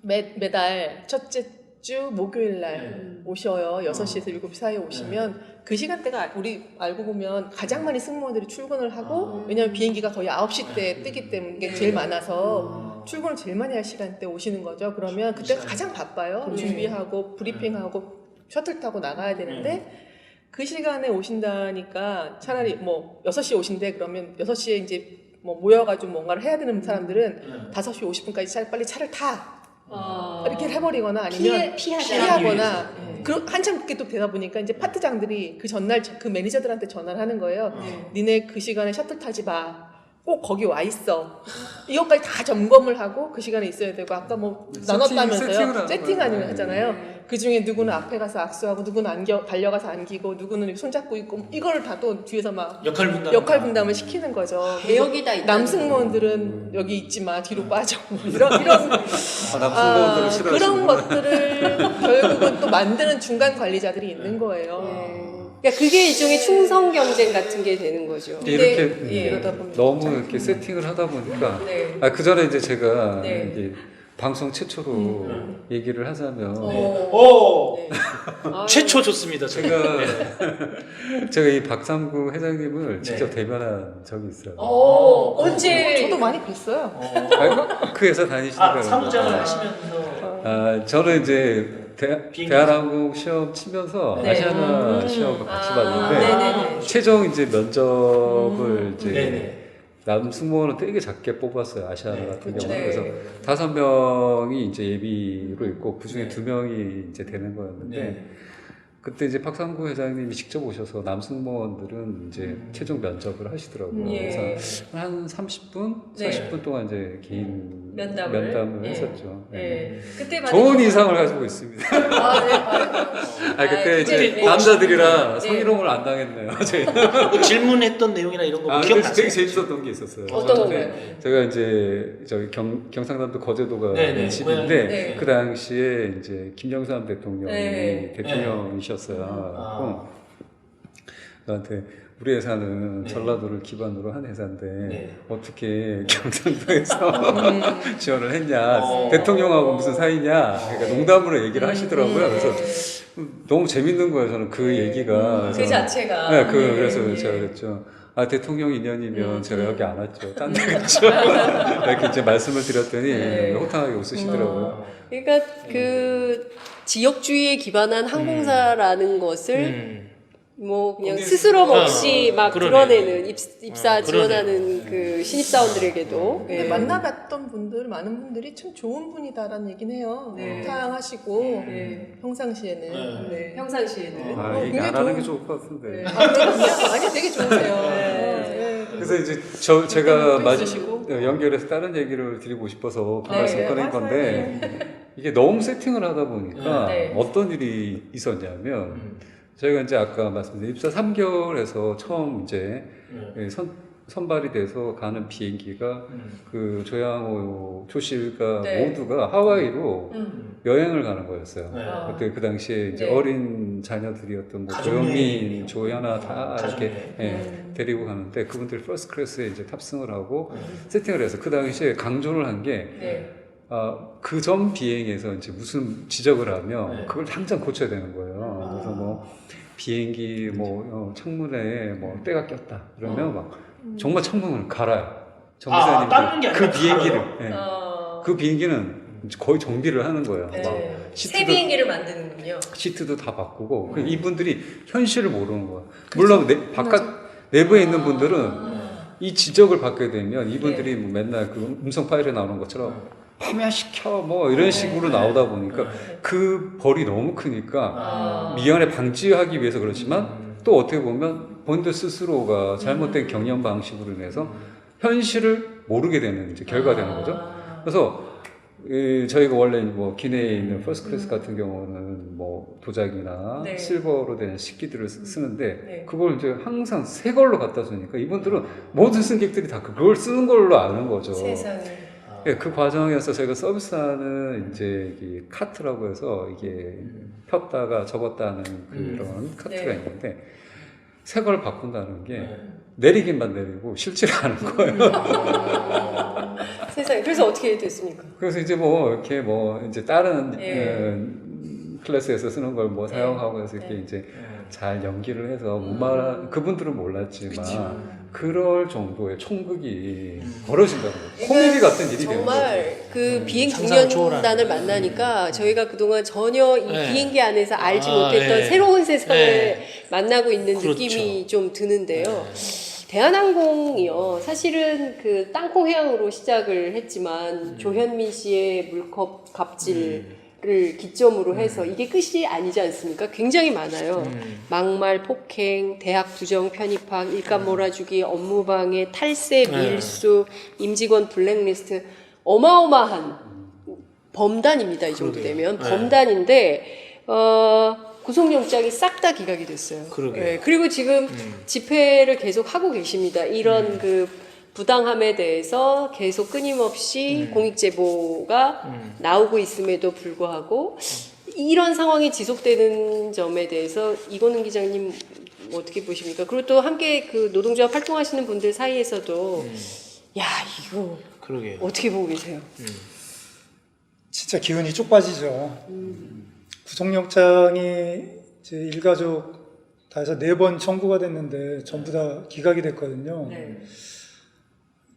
매달 첫째 주 목요일 날 오셔요. 6시에서 7시 사이에 오시면 그 시간대가 우리 알고 보면 가장 많이 승무원들이 출근을 하고 왜냐면 비행기가 거의 9시 때 뜨기 때문에 이게 제일 많아서 출근을 제일 많이 할 시간대 오시는 거죠. 그러면 그때가 가장 바빠요. 준비하고 브리핑하고 셔틀 타고 나가야 되는데 그 시간에 오신다니까 차라리 뭐 6시에 오신대 그러면 6시에 이제 뭐 모여가지고 뭔가를 해야 되는 사람들은 5시 50분까지 빨리 차를 타. 이렇게 해버리거나 아니면 피하거나 한참 그렇게 또 되다 보니까 이제 파트장들이 그 전날 그 매니저들한테 전화를 하는 거예요. 니네 그 시간에 셔틀 타지 마. 꼭 거기 와 있어. 이것까지 다 점검을 하고 그 시간에 있어야 되고 아까 뭐 나눴다면서요. 세팅 하잖아요. 그 중에 누구는 앞에 가서 악수하고 누구는 달려가서 안기고 누구는 손잡고 있고 이걸 다 또 뒤에서 막 역할 분담을 시키는 거죠. 개혁이 다 있다. 남승무원들은 여기 있지 마 뒤로 빠져 뭐 이런 남승무원들을 싫어하시는 그런 것들을 결국은 또 만드는 중간 관리자들이 있는 거예요. 그러니까 그게 일종의 충성 경쟁 같은 게 되는 거죠. 이렇게 이러다 보면 너무 이렇게 세팅을 하다 보니까 네. 그 전에 이제 제가 네. 이제 방송 최초로 얘기를 하자면 오. 네. 최초 좋습니다. 제가 이 박삼구 회장님을 직접 대면한 적이 있어요. 언제? 저도 많이 뵀어요. 그 회사 다니시니까 사무장을 하시면서. 저는 이제 대한항공 시험 치면서 네. 아시아나 시험을 같이 봤는데 네네네. 최종 이제 면접을 이제 네네. 남승무원은 되게 작게 뽑았어요. 아시아나 같은 그렇죠. 경우는. 네. 그래서 5명이 이제 예비로 있고 그 중에 2명이 이제 되는 거였는데 네. 그때 이제 박상구 회장님이 직접 오셔서 남승무원들은 이제 최종 면접을 하시더라고요. 예. 그래서 한 30분, 네. 40분 동안 이제 개인 면담을 예. 했었죠. 네. 그때 좋은 인상을 가지고 있습니다. 그때 이제 남자들이라 성희롱을 안 당했네요. 뭐 질문했던 내용이나 이런 거 근데 기억나세요? 되게 재밌었던 게 있었어요. 어떤 근데 건가요? 제가 이제 저기 경상남도 거제도가 네네. 집인데 네. 그 당시에 이제 김영삼 대통령이 네. 대통령이셨어요. 저한테 우리 회사는 전라도를 기반으로 한 회사인데 어떻게 경상도에서 지원을 했냐, 대통령하고 무슨 사이냐, 그러니까 농담으로 얘기를 하시더라고요. 그래서 너무 재밌는 거예요. 저는 그 얘기가. 그 자체가. 네, 그래서 제가 그랬죠. 대통령 인연이면 제가 여기 안 왔죠. 딴 데 갔죠. 이렇게 이제 말씀을 드렸더니 호탕하게 웃으시더라고요. 그러니까 그 지역주의에 기반한 항공사라는 것을 뭐 그냥 스스럼 없이 막 그러네. 드러내는 입사 지원하는 그 신입사원들에게도 근데 예. 만나봤던 분들 많은 분들이 참 좋은 분이다라는 얘긴 해요. 호탕하시고 평상시에는 네. 평상시에는 얘기 굉장히 안 하는 게 좋은- 좋을 것 같은데. 그럼요. 아니 되게 좋으세요. 네. 그래서 이제 제가 또 있으시고. 연결해서 다른 얘기를 드리고 싶어서 그 네, 말씀 꺼낸 맞아요. 건데 이게 너무 세팅을 하다 보니까 네. 어떤 일이 있었냐면 저희가 이제 아까 말씀드린 입사 3개월에서 처음 이제 선발이 돼서 가는 비행기가 그 조양호 조씨가 네. 모두가 하와이로 여행을 가는 거였어요. 네. 그때 그 당시에 이제 네. 어린 자녀들이었던 뭐 가족 조영민, 여행. 조연아 다 가족 이렇게 여행. 데리고 가는데 그분들이 퍼스트 클래스에 이제 탑승을 하고 세팅을 해서 그 당시에 강조를 한 게 네. 그 전 비행에서 이제 무슨 지적을 하면 네. 그걸 당장 고쳐야 되는 거예요. 그래서 뭐 비행기 뭐 창문에 뭐 때가 꼈다 이러면 막 정말 창문을 갈아요. 정비사님 닦는 게 아니라 그 비행기를 어, 그 비행기는 거의 정비를 하는 거예요. 네. 막 새 비행기를 만드는군요. 시트도 다 바꾸고 이분들이 현실을 모르는 거야. 물론 내부에 있는 분들은 이 지적을 받게 되면 이분들이 뭐 맨날 그 음성 파일에 나오는 것처럼 파면시켜 뭐 이런 식으로 나오다 보니까 그 벌이 너무 크니까 미연에 방지하기 위해서 그렇지만 또 어떻게 보면 본인들 스스로가 잘못된 경영 방식으로 인해서 현실을 모르게 되는 이제 결과가 되는 거죠. 그래서 저희가 원래 뭐 기내에 있는 퍼스트 클래스 같은 경우는 뭐 도자기나 네. 실버로 된 식기들을 쓰는데 네. 그걸 이제 항상 새 걸로 갖다 주니까 이분들은 모든 승객들이 다 그걸 쓰는 걸로 아는 거죠. 세상에. 예, 그 과정에서 저희가 서비스하는 이제 이 카트라고 해서 이게 폈다가 접었다 하는 그런 카트가 네. 있는데 새 걸 바꾼다는 게 내리기만 내리고 실질을 하는 거예요. 세상에. 그래서 어떻게 됐습니까? 그래서 이제 뭐 이렇게 뭐 이제 다른 예. 클래스에서 쓰는 걸 뭐 네. 사용하고 해서 이렇게 네. 이제 잘 연기를 해서 못 말 그분들은 몰랐지만 그럴 정도의 총극이 벌어진다는 거예요. 코미디 같은 일이 되는 거죠. 정말 그 비행 상상을 중년단을 만나니까 저희가 그동안 전혀 이 네. 비행기 안에서 알지 아, 못했던 네. 새로운 세상을 네. 만나고 있는 그렇죠. 느낌이 좀 드는데요. 대한항공이요. 사실은 그 땅콩 해양으로 시작을 했지만 조현민 씨의 물컵 갑질을 기점으로 해서 이게 끝이 아니지 않습니까? 굉장히 많아요. 막말, 폭행, 대학 부정 편입학, 일감 몰아주기, 업무방해, 탈세, 밀수, 임직원 블랙리스트 어마어마한 범단입니다. 이 정도 그러게요. 되면 네. 범단인데 구속영장이 싹 다 기각이 됐어요. 그러게요. 네, 그리고 지금 집회를 계속 하고 계십니다. 이런 그 부당함에 대해서 계속 끊임없이 공익제보가 나오고 있음에도 불구하고 이런 상황이 지속되는 점에 대해서 이건웅 기자님 어떻게 보십니까? 그리고 또 함께 그 노동조합 활동하시는 분들 사이에서도 야 이거 그러게요. 어떻게 보고 계세요? 진짜 기운이 쭉 빠지죠. 구속영장이 이제 일가족 다 해서 4번 청구가 됐는데 전부 다 기각이 됐거든요. 네.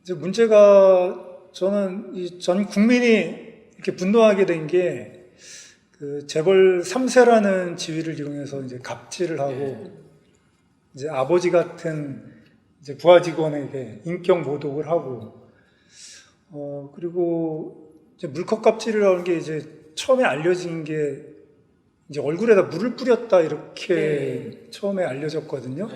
이제 문제가 저는 이 전 국민이 이렇게 분노하게 된 게 그 재벌 3세라는 지위를 이용해서 이제 갑질을 하고 이제 아버지 같은 이제 부하 직원에게 인격 모독을 하고 그리고 이제 물컵 갑질을 하는 게 이제 처음에 알려진 게 이제 얼굴에다 물을 뿌렸다 이렇게 처음에 알려졌거든요.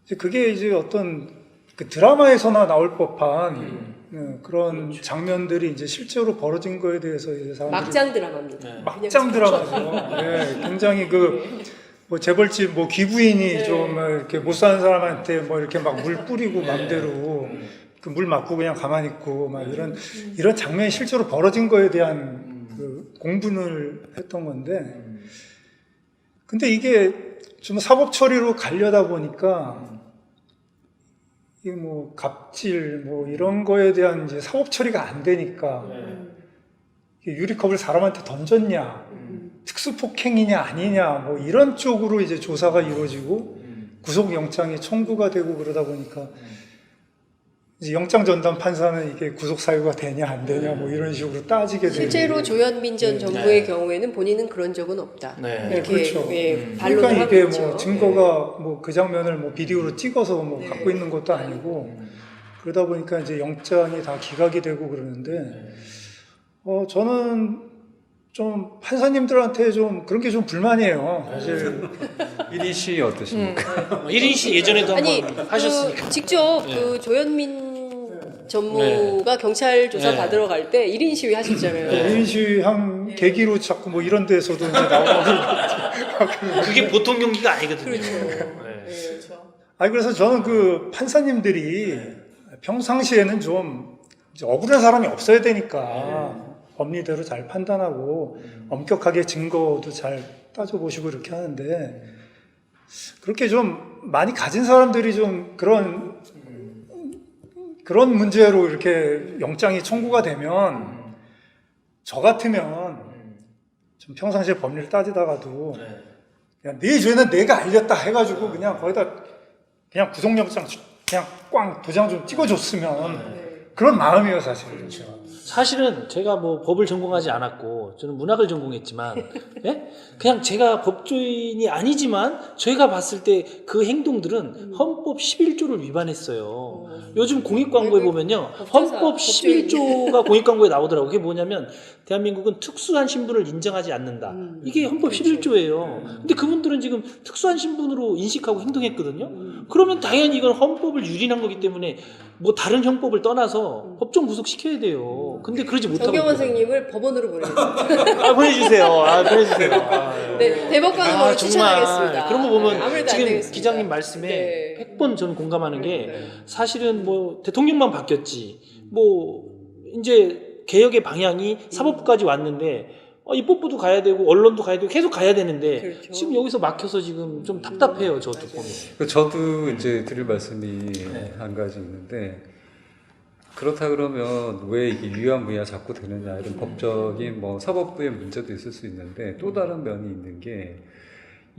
이제 그게 이제 어떤 그 드라마에서나 나올 법한 그런 장면들이 이제 실제로 벌어진 거에 대해서 이제 사람들이 막장 드라마입니다. 네. 막장 드라마죠. 예, 굉장히 그 뭐 재벌집 뭐 귀부인이 좀 이렇게 못 사는 사람한테 뭐 이렇게 막 물 뿌리고 맘대로 그 물 맞고 그냥 가만히 있고 막 이런 장면이 실제로 벌어진 거에 대한 그 공분을 했던 건데 근데 이게 좀 사법 처리로 가려다 보니까 이게 뭐 갑질 뭐 이런 거에 대한 이제 사법 처리가 안 되니까 이게 유리컵을 사람한테 던졌냐 특수폭행이냐 아니냐 뭐 이런 쪽으로 이제 조사가 이루어지고 구속영장이 청구가 되고 그러다 보니까 이제 영장 전담 판사는 이게 구속 사유가 되냐 안 되냐 뭐 이런 식으로 따지게 되고 실제로 조현민 전 정부의 경우에는 본인은 그런 적은 없다. 네. 이렇게 그렇죠. 반론을 그러니까 하고 이게 있죠. 뭐 증거가 뭐 그 장면을 뭐 비디오로 찍어서 뭐 갖고 있는 것도 아니고 그러다 보니까 이제 영장이 다 기각이 되고 그러는데 저는 좀 판사님들한테 좀 그런 게 좀 불만이에요. 사실 1인 씨 어떠십니까? 1인 씨 예전에도 아니 한번 하셨으니까. 그 직접 그 조현민 전무가 경찰 조사 네. 받으러 갈 때 1인 시위 하셨잖아요. 네. 1인 시위한 계기로 자꾸 뭐 이런 데서도 이제 나오고 그게 보통 경기가 아니거든요. 그렇죠. 네. 그렇죠. 아니 그래서 저는 그 판사님들이 평상시에는 좀 이제 억울한 사람이 없어야 되니까 법리대로 잘 판단하고 엄격하게 증거도 잘 따져보시고 이렇게 하는데 그렇게 좀 많이 가진 사람들이 좀 그런 문제로 이렇게 영장이 청구가 되면 저 같으면 좀 평상시에 법리를 따지다가도 그냥 내 죄는 내가 알렸다 해가지고 그냥 거기다 그냥 구속영장 그냥 꽝 도장 좀 찍어줬으면 그런 마음이에요 사실. 그렇죠. 사실은 제가 뭐 법을 전공하지 않았고 저는 문학을 전공했지만 예? 그냥 제가 법조인이 아니지만 저희가 봤을 때 그 행동들은 헌법 11조를 위반했어요. 요즘 공익광고에 보면요 헌법 11조가 공익광고에 나오더라고요. 그게 뭐냐면 대한민국은 특수한 신분을 인정하지 않는다. 이게 헌법 11조예요. 근데 그분들은 지금 특수한 신분으로 인식하고 행동했거든요. 그러면 당연히 이건 헌법을 유린한 거기 때문에 뭐 다른 형법을 떠나서 법정 구속시켜야 돼요. 근데 그러지 못하고 정경원 있거든요. 선생님을 법원으로 보내겠습니다. 보내주세요. 보내주세요. 네, 대법관으로 추천하겠습니다. 그런 거 보면 아무래도 안 지금 되겠습니다. 기장님 말씀에 네. 100번 저는 공감하는 게 네. 사실은 뭐 대통령만 바뀌었지 뭐 이제 개혁의 방향이 사법부까지 왔는데 입법부도 가야 되고 언론도 가야 되고 계속 가야 되는데 그렇죠. 지금 여기서 막혀서 지금 좀 답답해요. 저도 맞아요. 보면. 저도 이제 드릴 말씀이 네. 한 가지 있는데 그렇다 그러면 왜 이게 유야무야 자꾸 되느냐 이런 법적인 뭐 사법부의 문제도 있을 수 있는데 또 다른 면이 있는 게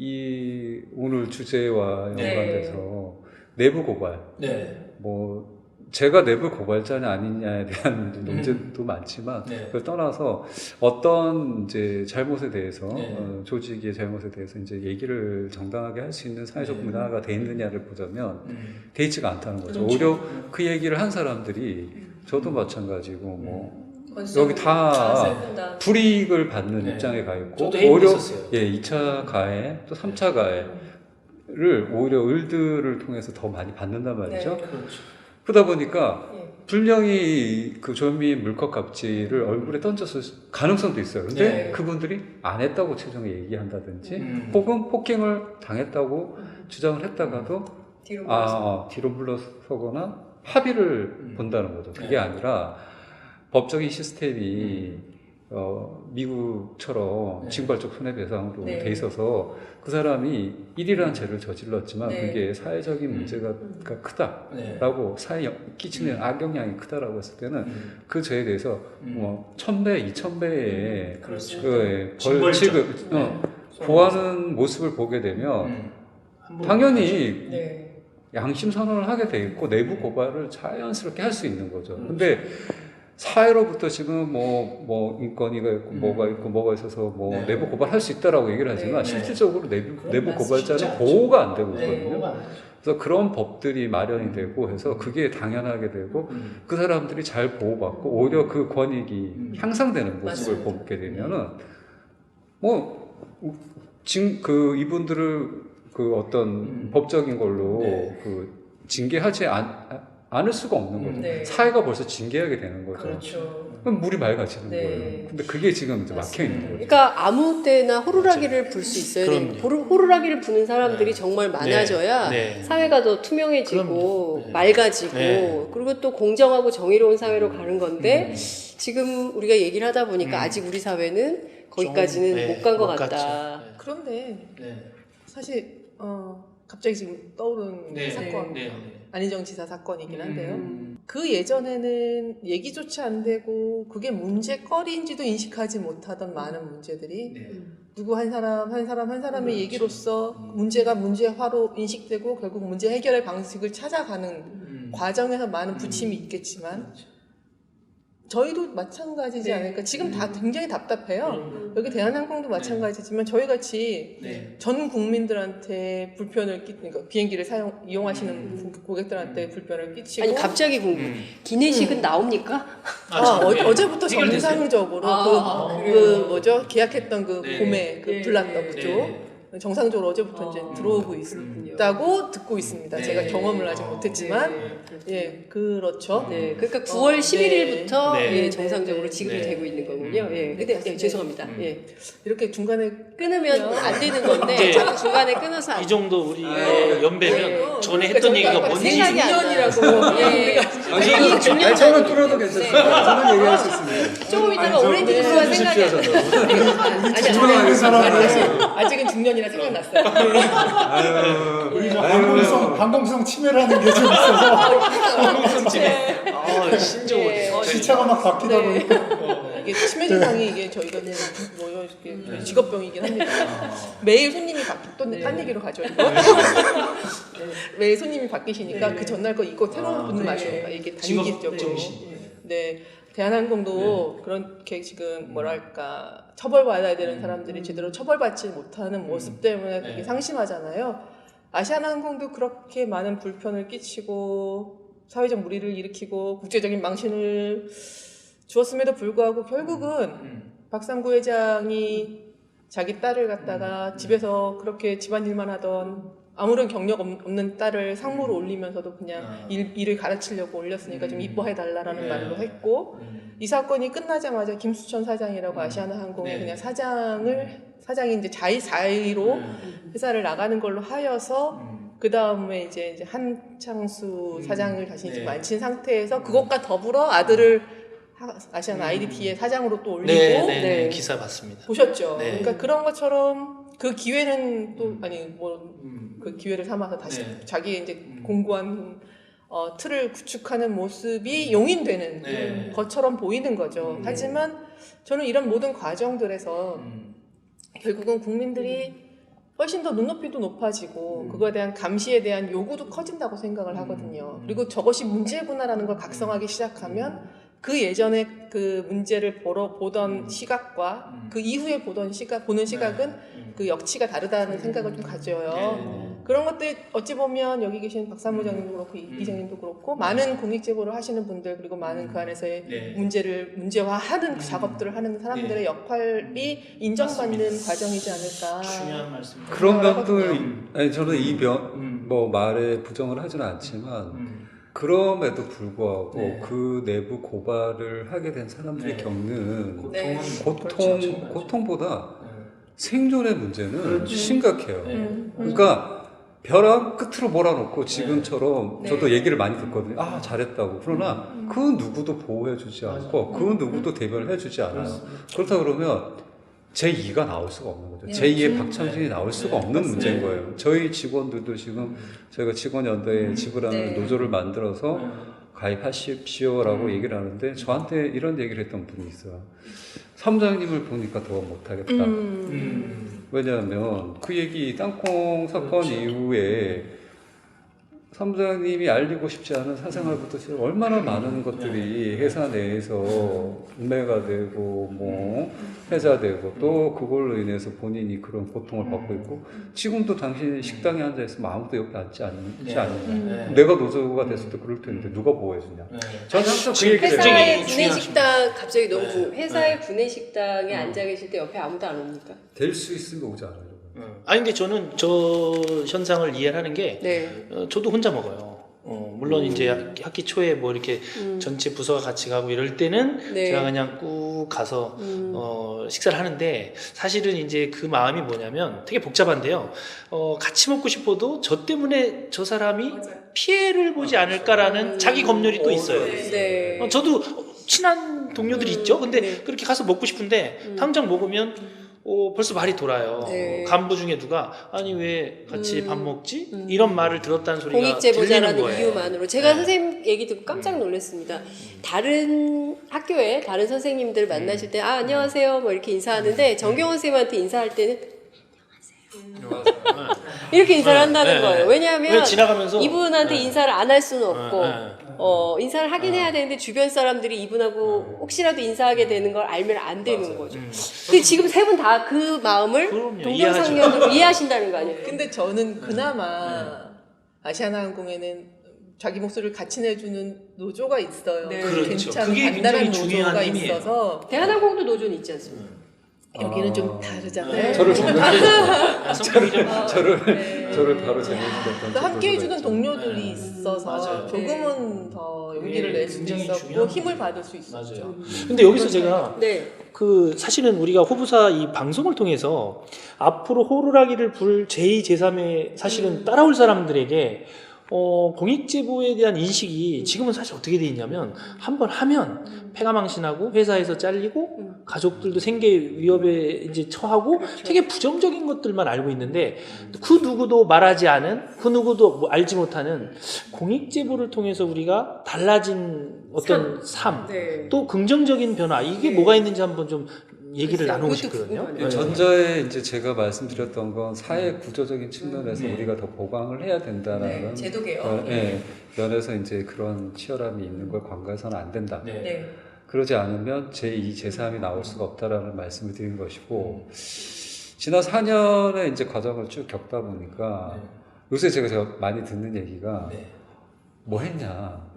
이 오늘 주제와 연관돼서 내부 고발 네. 뭐 제가 내부 고발자냐 아니냐에 대한 논쟁도 많지만 네. 그걸 떠나서 어떤 이제 잘못에 대해서 네. 조직의 잘못에 대해서 이제 얘기를 정당하게 할 수 있는 사회적 네. 문화가 돼 있느냐를 보자면 돼 있지가 않다는 거죠. 그렇죠. 오히려 그 얘기를 한 사람들이 저도 마찬가지고 뭐 건설, 여기 다 건설분담. 불이익을 받는 네. 입장에 가 있고 저도 해임이 오히려 있었어요. 2차 가해 또 3차 가해를 오히려 을들을 통해서 더 많이 받는단 말이죠. 네. 그렇죠. 그러다 보니까 예. 분명히 그 조현민 물컵 갑질을 얼굴에 던졌을 가능성도 있어요. 근데 네. 그분들이 안 했다고 최종에 얘기한다든지 혹은 폭행을 당했다고 주장을 했다가도 뒤로 뒤로 물러서거나 합의를 본다는 거죠. 그게 네. 아니라 법적인 시스템이 미국처럼 네. 징벌적 손해배상으로 네. 돼 있어서 그 사람이 일이라는 죄를 저질렀지만 네. 그게 사회적인 문제가 네. 크다라고 사회에 끼치는 악영향이 크다라고 했을 때는 그 죄에 대해서 뭐 1000배, 2000배의 그렇죠. 벌 징벌적. 취급 보하는 모습을 보게 되면 당연히 네. 양심 선언을 하게 돼 있고 내부 고발을 자연스럽게 할 수 있는 거죠. 근데 사회로부터 지금 뭐 인권위가 있고 뭐가 있어서 뭐 네. 내부 고발할 수 있다라고 얘기를 하지만 네. 실질적으로 내부 쉽지 고발자는 않죠. 보호가 안 되고 네. 있거든요. 그래서 그런 법들이 마련이 되고 해서 그게 당연하게 되고 그 사람들이 잘 보호받고 오히려 그 권익이 향상되는 모습을 맞습니다. 보게 되면은 그 이분들을 그 어떤 법적인 걸로 네. 그 징계하지 않을 수가 없는 거죠. 네. 사회가 벌써 징계하게 되는 거죠. 그렇죠. 그럼 물이 맑아지는 네. 거예요. 근데 그게 지금 이제 막혀 있는 거죠. 그러니까 아무 때나 호루라기를 불 수 있어야 그럼요. 되는 호루라기를 부는 사람들이 네. 정말 많아져야 네. 사회가 더 투명해지고 그럼요. 네. 맑아지고 네. 그리고 또 공정하고 정의로운 사회로 가는 건데 지금 우리가 얘기를 하다 보니까 아직 우리 사회는 거기까지는 좀, 못 간 것 못 같다. 갔죠. 그런데 네. 사실 갑자기 지금 떠오른 네. 사건 네. 안희정 지사 사건이긴 한데요. 음. 그 예전에는 얘기조차 안 되고 그게 문제거리인지도 인식하지 못하던 많은 문제들이 네. 누구 한 사람의 그렇죠. 얘기로서 문제가 문제화로 인식되고 결국 문제 해결의 방식을 찾아가는 과정에서 많은 부침이 있겠지만 저희도 마찬가지지 네. 않을까. 지금 다 굉장히 답답해요. 그럼요. 여기 대한항공도 마찬가지지만 저희 같이 네. 전 국민들한테 불편을 그러니까 비행기를 이용하시는 고객들한테 불편을 끼치고 아니 갑자기 궁금. 기내식은 나옵니까? 네. 어제부터 해결됐어요? 정상적으로 그래요? 뭐죠 계약했던 그 네. 봄에 그 네. 블락더 그쪽 네. 정상적으로 어제부터 이제 들어오고 그렇군요. 있다고 듣고 있습니다. 네. 제가 경험을 아직 못했지만 네. 예 그렇죠. 네, 그러니까 9월 11일부터 네. 예, 정상적으로 지급이 네. 되고 있는 거군요. 예, 근데 죄송합니다. 예, 이렇게 중간에 끊으면 안 되는 건데 네. 자꾸 중간에 끊어서 안 이 정도 우리 네. 연배면 네. 전에 그러니까 했던 저희가 얘기가 뭔지 생각이 안 나요. 중년이라고. 예, 이 중년 저는 뚫어도 괜찮습니다. 저는 얘기할 수 있습니다. 조금 있다가 오렌지 주스가 생각이 안 나요. 중간에 사람들 아직은 중년이라 생각났어요. 우리 저 방공성 치매라는 게 좀 있어서 네. 시차가 막 바뀌다 보니까 이게 치매 증상이 이게 저희가 뭐 이렇게 직업병이긴 합니다. 매일 손님이 딴 얘기로 가죠. 이거. 매일 손님이 바뀌시니까 그 전날 거 이거 새로운 분을 마시니까 이게 단기적으로. 네. 대한항공도 그렇게 지금 뭐랄까 처벌받아야 되는 사람들이 제대로 처벌받지 못하는 모습 때문에 되게 상심하잖아요. 아시아나항공도 그렇게 많은 불편을 끼치고 사회적 물의를 일으키고 국제적인 망신을 주었음에도 불구하고 결국은 박상구 회장이 자기 딸을 갖다가 집에서 그렇게 집안일만 하던 아무런 경력 없는 딸을 상무로 올리면서도 그냥 일을 가르치려고 올렸으니까 좀 이뻐해달라는 말로 했고, 이 사건이 끝나자마자 김수천 사장이라고 아시아나항공의 그냥 사장이 이제 자의로 회사를 나가는 걸로 하여서 그 다음에 이제 한창수 사장을 다시 이제 만친 상태에서 그것과 더불어 아들을 아시아나 IDT의 사장으로 또 올리고 네, 기사 봤습니다. 보셨죠? 네. 그러니까 그런 것처럼 그 기회는 또 그 기회를 삼아서 다시 자기의 이제 공고한 틀을 구축하는 모습이 용인되는 것처럼 보이는 거죠. 하지만 저는 이런 모든 과정들에서 결국은 국민들이 훨씬 더 눈높이도 높아지고 그거에 대한 감시에 대한 요구도 커진다고 생각을 하거든요. 그리고 저것이 문제구나라는 걸 각성하기 시작하면 그 예전에 그 문제를 보던 시각과 그 이후에 보는 시각은 그 역치가 다르다는 생각을 좀 가져요. 그런 것들 어찌 보면 여기 계신 박사무장님도 그렇고 이 기자님도 그렇고 많은 공익제보를 하시는 분들 그리고 많은 그 안에서의 문제화하는 작업들을 하는 사람들의 역할이 인정받는 과정이지 않을까. 중요한 말씀. 그런 면들, 아니 저는 이 뭐 말에 부정을 하지는 않지만 그럼에도 불구하고 그 내부 고발을 하게 된 사람들이 겪는 고통보다 생존의 문제는 심각해요. 그러니까 벼랑 끝으로 몰아놓고 지금처럼 저도 얘기를 많이 듣거든요. 아 잘했다고. 그러나 그 누구도 보호해주지 않고 그 누구도 대변해주지 않아요. 그렇다 그러면 제2가 나올 수가 없는 거죠. 제2의 박창진이 나올 수가 없는 문제인 거예요. 저희 직원들도 지금 저희가 직원연대에 지불하는 노조를 만들어서 가입하십시오라고 얘기를 하는데 저한테 이런 얘기를 했던 분이 있어요. 사무장님을 보니까 더 못하겠다. 왜냐하면 그 얘기 땅콩 사건 이후에 사무장님이 알리고 싶지 않은 사생활부터 지금 얼마나 많은 것들이 회사 내에서 음해가 되고 뭐 해자되고 또 그걸로 인해서 본인이 그런 고통을 받고 있고 지금도 당신이 식당에 앉아있으면 아무도 옆에 앉지 않느냐. 내가 노조가 됐을 때 그럴 텐데 누가 보호해주냐. 저는 항상 그 얘기를 회사의 구내식당 갑자기 너무 회사의 구내식당에 앉아 계실 때 옆에 아무도 안 옵니까? 될 수 있으면 오지 않아요. 아니 근데 저는 저 현상을 이해하는 게 저도 혼자 먹어요. 물론 이제 학기 초에 뭐 이렇게 전체 부서가 같이 가고 이럴 때는 제가 그냥 꾹 가서 식사를 하는데 사실은 이제 그 마음이 뭐냐면 되게 복잡한데요. 같이 먹고 싶어도 저 때문에 저 사람이 피해를 보지 않을까라는 자기 검열이 또 있어요. 저도 친한 동료들이 있죠. 근데 그렇게 가서 먹고 싶은데 당장 먹으면 벌써 말이 돌아요. 간부 중에 누가 아니 왜 같이 밥 먹지? 이런 말을 들었다는 소리가 공익제보자라는 들리는 거예요. 이유만으로 제가 선생님 얘기 듣고 깜짝 놀랐습니다. 다른 학교에 다른 선생님들 만나실 때 안녕하세요 뭐 이렇게 인사하는데 정경원 선생님한테 인사할 때는 안녕하세요 이렇게 인사를 한다는 거예요. 왜냐하면 지나가면서 이분한테 인사를 안 할 수는 없고 인사를 하긴 해야 되는데 주변 사람들이 이분하고 혹시라도 인사하게 되는 걸 알면 안 되는 거죠. 근데 지금 세 분 다 그 마음을 동병상련으로 이해하신다는 거 아니에요? 근데 저는 그나마 아시아나항공에는 자기 목소리를 같이 내주는 노조가 있어요. 그렇죠. 괜찮은 그게 단단한 굉장히 중요한 노조가 힘이에요. 있어서 대한항공도 노조는 있지 않습니까? 여기는 좀 다르잖아요. 저를 네. 저를 바로 제명시켰던 함께 해주는 동료들이 있어서 조금은 더 용기를 낼 수도 굉장히 있었고 중요한 힘을 받을 수 있었죠. 맞아요. 근데 여기서 제가 네. 그 사실은 우리가 호부사 이 방송을 통해서 앞으로 호루라기를 불 제2, 제3의 사실은 따라올 사람들에게 공익제보에 대한 인식이 지금은 사실 어떻게 돼 있냐면 한번 하면 패가망신하고 회사에서 잘리고 가족들도 생계 위협에 이제 처하고 되게 부정적인 것들만 알고 있는데 그 누구도 말하지 않은 그 누구도 뭐 알지 못하는 공익제보를 통해서 우리가 달라진 어떤 삶, 또 긍정적인 변화 이게 뭐가 있는지 한번 좀 얘기를 나누고 싶거든요. 전자에 이제 제가 말씀드렸던 건 사회 구조적인 측면에서 우리가 더 보강을 해야 된다는 제도 개혁. 면에서 이제 그런 치열함이 있는 걸 간과해서는 안 된다. 그러지 않으면 제2, 제3이 나올 수가 없다라는 말씀을 드린 것이고 지난 4년의 이제 과정을 쭉 겪다 보니까 요새 제가 많이 듣는 얘기가 뭐 했냐?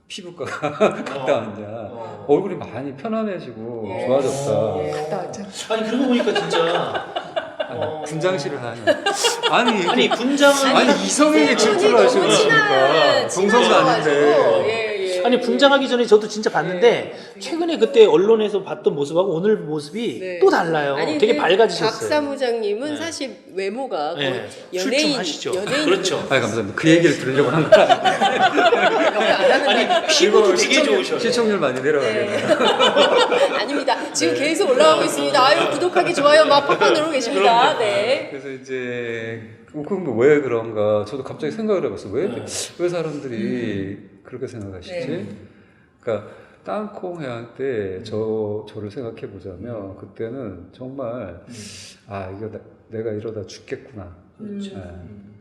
피부과가 갔다 왔냐? 얼굴이 많이 편안해지고 좋아졌다. 갔다 왔죠. 아니 그러고 보니까 진짜 분장실을 하냐. 아니, 아니 이게 분장은 아니 이성에게 질투를 하시는 거니까 동성도 아닌데. 예. 아니 분장하기 전에 저도 진짜 봤는데 최근에 그때 언론에서 봤던 모습하고 오늘 모습이 네. 또 달라요. 아니, 되게 근데 밝아지셨어요. 박 사무장님은 네. 사실 외모가 거의 네. 연예인, 출중하시죠. 연예인 그렇죠. 아 감사합니다. 그 얘기를 들으려고 한 거 아니에요. 아니 피부도 되게 좋으셔요. 시청률 많이 내려가겠네요. 아닙니다. 지금 계속 올라가고 있습니다. 아유 구독하기 좋아요 막 팍팍 누르고 계십니다. 네. 그래서 이제 그럼 왜 그런가 저도 갑자기 생각을 해봤어요. 왜 사람들이 그렇게 생각하시지? 네. 그러니까 땅콩 해양 때 저를 생각해 보자면 그때는 정말 이거 내가 이러다 죽겠구나. 그렇죠. 네.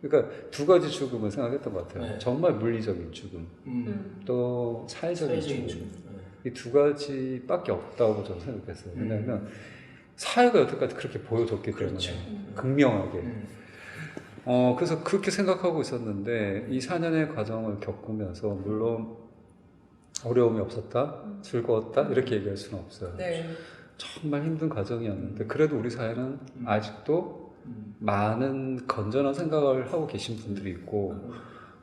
그러니까 두 가지 죽음을 생각했던 것 같아요. 네. 정말 물리적인 죽음, 또 사회적인 사회적인 죽음. 죽음. 이 두 가지밖에 없다고 저는 생각했어요. 왜냐하면 사회가 여태까지 그렇게 보여줬기 그렇죠. 때문에 극명하게. 그래서 그렇게 생각하고 있었는데 이 4년의 과정을 겪으면서 물론 어려움이 없었다, 즐거웠다 이렇게 얘기할 수는 없어요. 네. 정말 힘든 과정이었는데 그래도 우리 사회는 아직도 많은 건전한 생각을 하고 계신 분들이 있고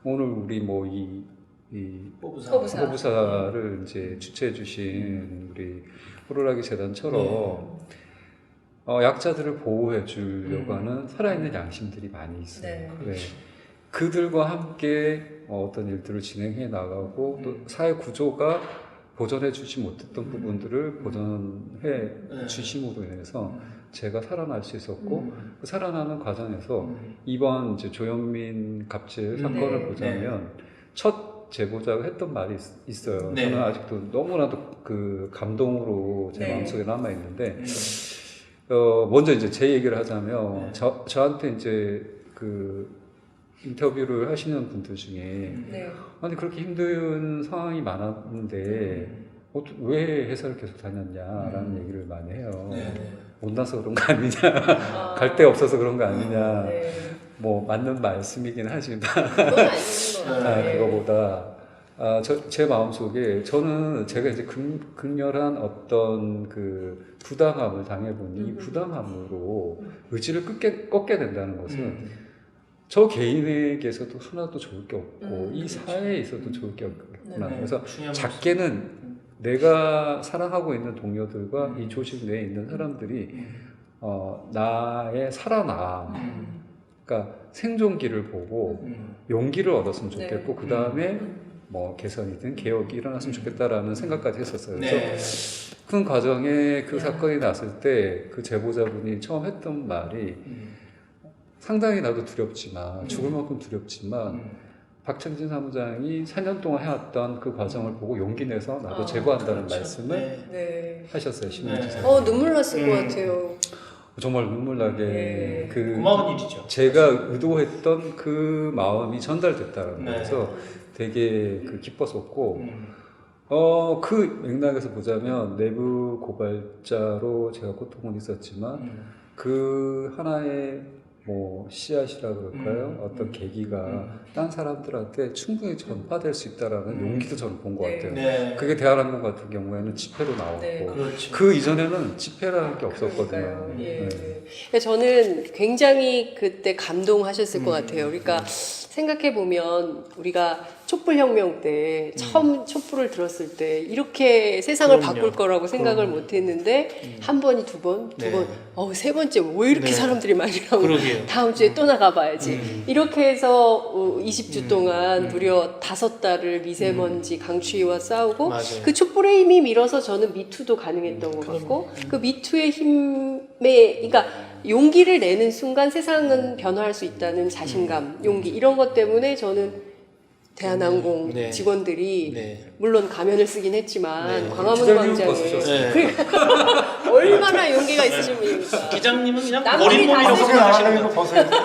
오늘 우리 뭐 이 허부사. 허부사를 이제 주최해 주신 우리 호루라기 재단처럼 약자들을 보호해 주려고 하는 살아있는 양심들이 많이 있어요. 네. 네. 그들과 함께 어떤 일들을 진행해 나가고 또 사회 구조가 보전해 주지 못했던 부분들을 보전해 주심으로 인해서 제가 살아날 수 있었고 그 살아나는 과정에서 이번 이제 조현민 갑질 사건을 네. 보자면 첫 제보자가 했던 말이 있어요. 네. 저는 아직도 너무나도 그 감동으로 제 네. 마음속에 남아 있는데 먼저 이제 제 얘기를 하자면 저한테 이제 그 인터뷰를 하시는 분들 중에 네. 아니 그렇게 힘든 상황이 많았는데 왜 회사를 계속 다녔냐라는 얘기를 많이 해요. 못나서 그런 거 아니냐, 갈 데 없어서 그런 거 아니냐. 네. 뭐 맞는 말씀이긴 하지만 그건 아닌 것 같아요. 그거보다 제 마음속에 저는 제가 이제 극렬한 어떤 그 부당함을 당해보니 이 부당함으로 의지를 꺾게 된다는 것은 저 개인에게서도 하나도 좋을 게 없고 이 사회에 있어도 좋을 게 없구나. 네. 그래서 작게는 내가 사랑하고 있는 동료들과 이 조직 내에 있는 사람들이 나의 살아남, 그러니까 생존기를 보고 용기를 얻었으면 좋겠고 그 다음에 뭐 개선이든 개혁이 일어났으면 좋겠다라는 생각까지 했었어요. 그래서 그 과정에 그 사건이 났을 때 그 제보자분이 처음 했던 말이 상당히 나도 두렵지만 죽을 만큼 두렵지만 박창진 사무장이 4년 동안 해왔던 그 과정을 보고 용기 내서 나도 제보한다는 말씀을 네. 하셨어요. 신문지사. 눈물 났을 것 같아요. 정말 눈물 나게 네. 그 고마운 일이죠. 제가 의도했던 그 마음이 전달됐다는 네. 거에서 되게 그 기뻤었고 그 맥락에서 보자면 내부 고발자로 제가 고통은 있었지만 그 하나의 뭐 씨앗이라 그럴까요? 어떤 계기가 딴 사람들한테 충분히 전파될 수 있다라는 용기도 저는 본 것 네. 같아요. 네. 그게 대한항공 같은 경우에는 집회로 나왔고 네. 그렇죠. 그 이전에는 집회라는 게 없었거든요. 그러니까요. 예. 네. 저는 굉장히 그때 감동하셨을 것 같아요. 그러니까 생각해 보면 우리가 촛불혁명 때 처음 촛불을 들었을 때 이렇게 세상을 그럼요. 바꿀 거라고 생각을 못했는데 한 번이 두 번, 두 네. 번, 세 번째 왜 이렇게 네. 사람들이 많이 나오고 그러게요. 다음 주에 또 나가봐야지. 이렇게 해서 20주 동안 무려 5달을 미세먼지 강추위와 싸우고 맞아요. 그 촛불의 힘이 밀어서 저는 미투도 가능했던 것 같고 그 미투의 힘에 그러니까 용기를 내는 순간 세상은 변화할 수 있다는 자신감, 용기 이런 것 때문에 저는 대한항공 네. 직원들이 네. 물론 가면을 쓰긴 했지만 네. 광화문 기자님은 광장에 벗으셨어요. 네. 얼마나 용기가 있으신 분입니까? 기장님은 그냥 남들이 다 머리몸이라고 쓰고 생각하시는 이거 것 벗어야 돼.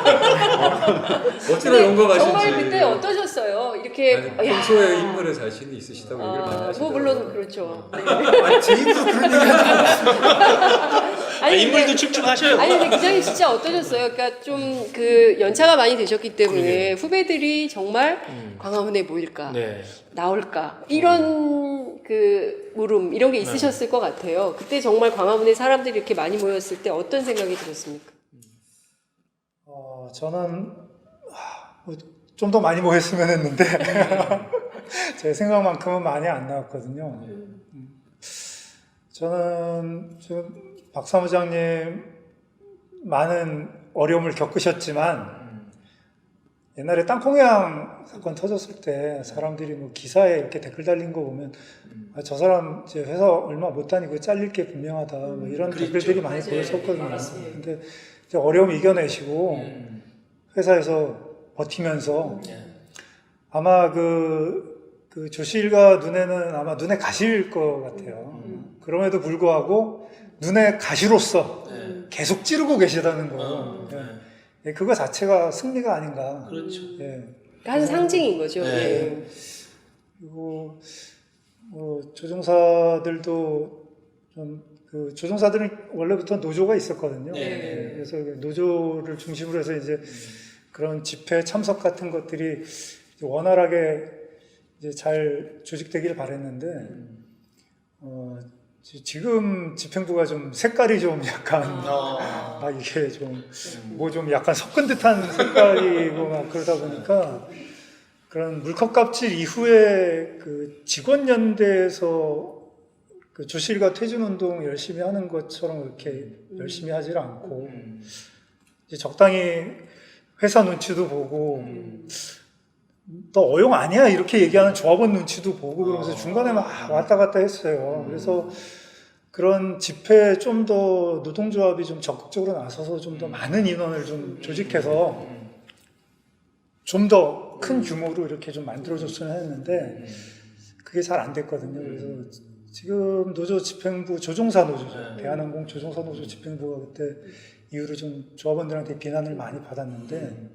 어찌나 근데 용감하신지. 정말 그때 어떠셨어요? 이렇게 아니, 야. 평소에 인물에 자신이 있으시다고 얘기를 많이 하시더라고요. 뭐 물론 그렇죠. 네. 아니, 제 입으로 그런 얘기 아니, 인물도 근데- 출중하셔요. 아니 근데 기장님 진짜 어떠셨어요? 그러니까 좀 그 연차가 많이 되셨기 때문에 후배들이 정말 광화문에 모일까 네. 나올까 이런 그 물음 이런 게 있으셨을 것 같아요. 그때 정말 광화문에 사람들이 이렇게 많이 모였을 때 어떤 생각이 들었습니까? 저는 좀 더 많이 모였으면 했는데 제 생각만큼은 많이 안 나왔거든요. 저는 지금 박 사무장님 많은 어려움을 겪으셨지만 옛날에 땅콩회항 사건 터졌을 때 사람들이 뭐 기사에 이렇게 댓글 달린 거 보면 저 사람 이제 회사 얼마 못 다니고 잘릴 게 분명하다 뭐 이런 댓글들이 많이 보였었거든요. 근데 이제 어려움 이겨내시고 회사에서 버티면서 아마 그 조실과 눈에는 아마 눈에 가실 것 같아요. 그럼에도 불구하고 눈에 가시로서 계속 찌르고 계시다는 거. 예, 그거 자체가 승리가 아닌가. 그렇죠. 예. 한 상징인 거죠. 네. 예. 그리고 조종사들도 좀 그 조종사들은 원래부터 노조가 있었거든요. 네. 그래서 노조를 중심으로 해서 이제 그런 집회 참석 같은 것들이 이제 원활하게 이제 잘 조직되길 바랬는데 지금 집행부가 좀 색깔이 좀 약간 이게 좀 뭐 좀 약간 섞은 듯한 색깔이고 막 그러다 보니까 그런 물컵 갑질 이후에 그 직원연대에서 그 조실과 퇴진운동 열심히 하는 것처럼 그렇게 열심히 하질 않고 이제 적당히 회사 눈치도 보고 너 어용 아니야 이렇게 얘기하는 조합원 눈치도 보고 그러면서 중간에 막 왔다 갔다 했어요. 그래서 그런 집회에 좀 더 노동조합이 좀 적극적으로 나서서 좀 더 많은 인원을 좀 조직해서 좀 더 큰 규모로 이렇게 좀 만들어줬으면 했는데 그게 잘 안 됐거든요. 그래서 지금 노조 집행부 조종사 노조죠. 대한항공 조종사 노조 집행부가 그때 이후로 좀 조합원들한테 비난을 많이 받았는데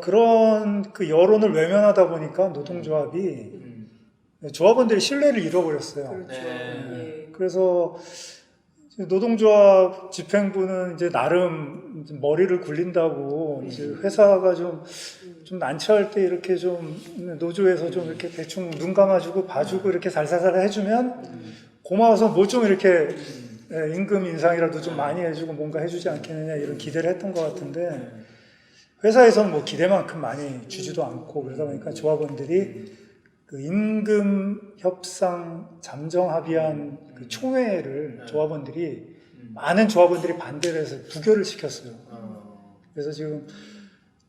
그런 그 여론을 외면하다 보니까 노동조합이 조합원들의 신뢰를 잃어버렸어요. 그렇죠. 예. 그래서 노동조합 집행부는 이제 나름 머리를 굴린다고 이제 회사가 좀 난처할 때 이렇게 좀 노조에서 좀 이렇게 대충 눈 감아주고 봐주고 이렇게 살살살 해주면 고마워서 뭐 좀 이렇게 임금 인상이라도 좀 많이 해주고 뭔가 해주지 않겠느냐 이런 기대를 했던 것 같은데 회사에서는 뭐 기대만큼 많이 주지도 않고 그러다 보니까 조합원들이 그 임금 협상 잠정 합의안 그 총회를 조합원들이 많은 조합원들이 반대를 해서 부결을 시켰어요. 그래서 지금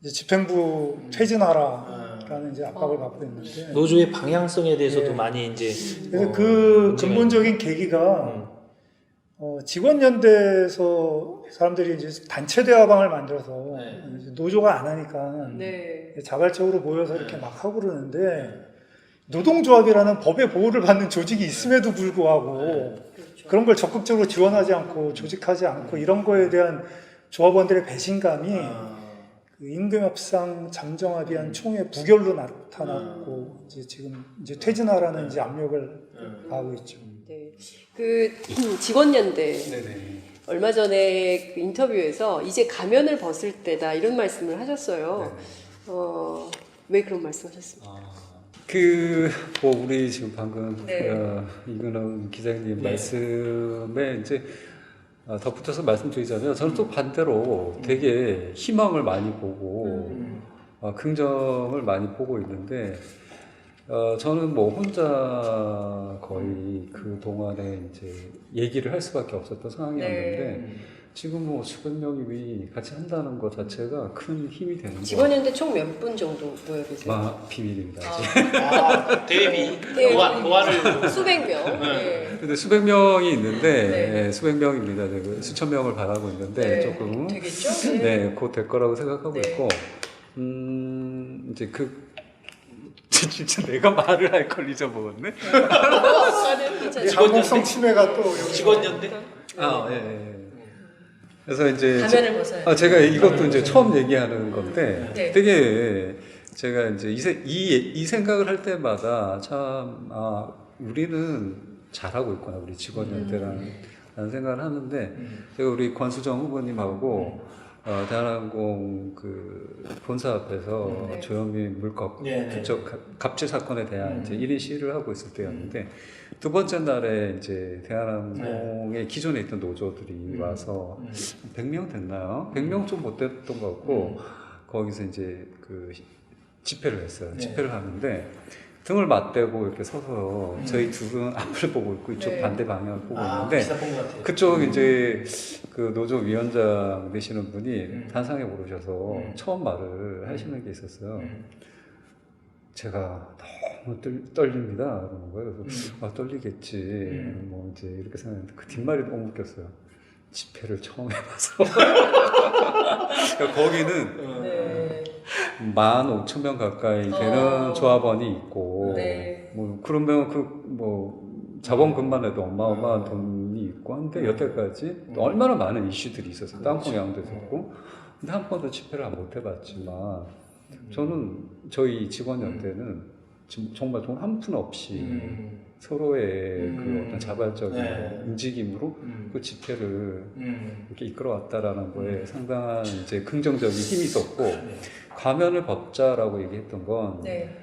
이제 집행부 퇴진하라라는 이제 압박을 받고 있는데 노조의 방향성에 대해서도 예. 많이 이제 그래서 그 근본적인 계기가 직원연대에서 사람들이 이제 단체 대화방을 만들어서 이제 노조가 안 하니까 네. 자발적으로 모여서 이렇게 막 하고 그러는데 노동조합이라는 법의 보호를 받는 조직이 있음에도 불구하고 그렇죠. 그런 걸 적극적으로 지원하지 않고 조직하지 않고 이런 거에 대한 조합원들의 배신감이 그 임금협상 잠정합의안 총회 부결로 나타났고 이제 지금 이제 퇴진하라는 이제 압력을 가하고 있죠. 네. 그 직원연대 네네. 얼마 전에 그 인터뷰에서 이제 가면을 벗을 때다 이런 말씀을 하셨어요. 왜 그런 말씀하셨습니까? 뭐 우리 지금 방금 네. 이근원 기자님 말씀에 이제 덧붙여서 말씀드리자면 저는 또 반대로 되게 희망을 많이 보고 긍정을 많이 보고 있는데 저는 뭐 혼자 거의 그 동안에 이제 얘기를 할 수밖에 없었던 상황이었는데 지금 뭐 수백 명이 같이 한다는 것 자체가 큰 힘이 되는 거예요. 직원연대 총 몇 분 정도 모여 계세요? 비밀입니다. 아직. 대비 네. 보완을 수백 명. 네. 근데 수백 명이 있는데 네. 수백 명입니다. 그 수천 명을 바라고 있는데 네. 조금 되겠죠? 곧 될 거라고 생각하고 네. 있고 이제 진짜 내가 말을 할 걸 잊어먹었네. 항공성 침해가 또 여기 직원연대 예. 그래서 이제 가면을 벗어요. 제가 이것도 이제 처음 얘기하는 건데 네. 되게 제가 이제 이 생각을 할 때마다 참 우리는 잘하고 있구나 우리 직원연대라는 생각을 하는데 제가 우리 권수정 후보님하고 대한항공 그 본사 앞에서 네. 조현민 물컵 네, 네. 그쪽 갑질 사건에 대한 이제 1인 시위를 하고 있을 때였는데 두 번째 날에 이제 대한항공의 기존에 있던 노조들이 와서 100명 됐나요? 100명 좀 못 됐던 것 같고 거기서 이제 그 집회를 했어요. 네. 집회를 하는데 등을 맞대고 이렇게 서서 저희 둘은 앞을 보고 있고 이쪽 네. 반대 방향을 보고 아, 있는데 비슷한 것 같아요. 그쪽 이제 그 노조 위원장 되시는 분이 단상에 오르셔서 처음 말을 하시는 게 있었어요. 제가 너무 떨립니다. 그러는 거예요. 그래서 아, 떨리겠지. 뭐 이제 이렇게 생각했는데 그 뒷말이 너무 웃겼어요. 집회를 처음 해봐서. 그러니까 거기는 네. 15,000명 가까이 되는 조합원이 있고, 네. 뭐 그러면 그 뭐 자본금만 해도 어마어마한 돈이 있고 한데 여태까지 얼마나 많은 이슈들이 있었어요. 땅콩 양도 있었고, 근데 한 번도 집회를 못 해봤지만 저는 저희 직원연대는 지금 정말 돈 한 푼 없이 서로의 그 어떤 자발적인 네. 움직임으로 그 집회를 이렇게 이끌어왔다라는 거에 상당한 이제 긍정적인 힘이 있었고 가면을 벗자라고 얘기했던 건 네.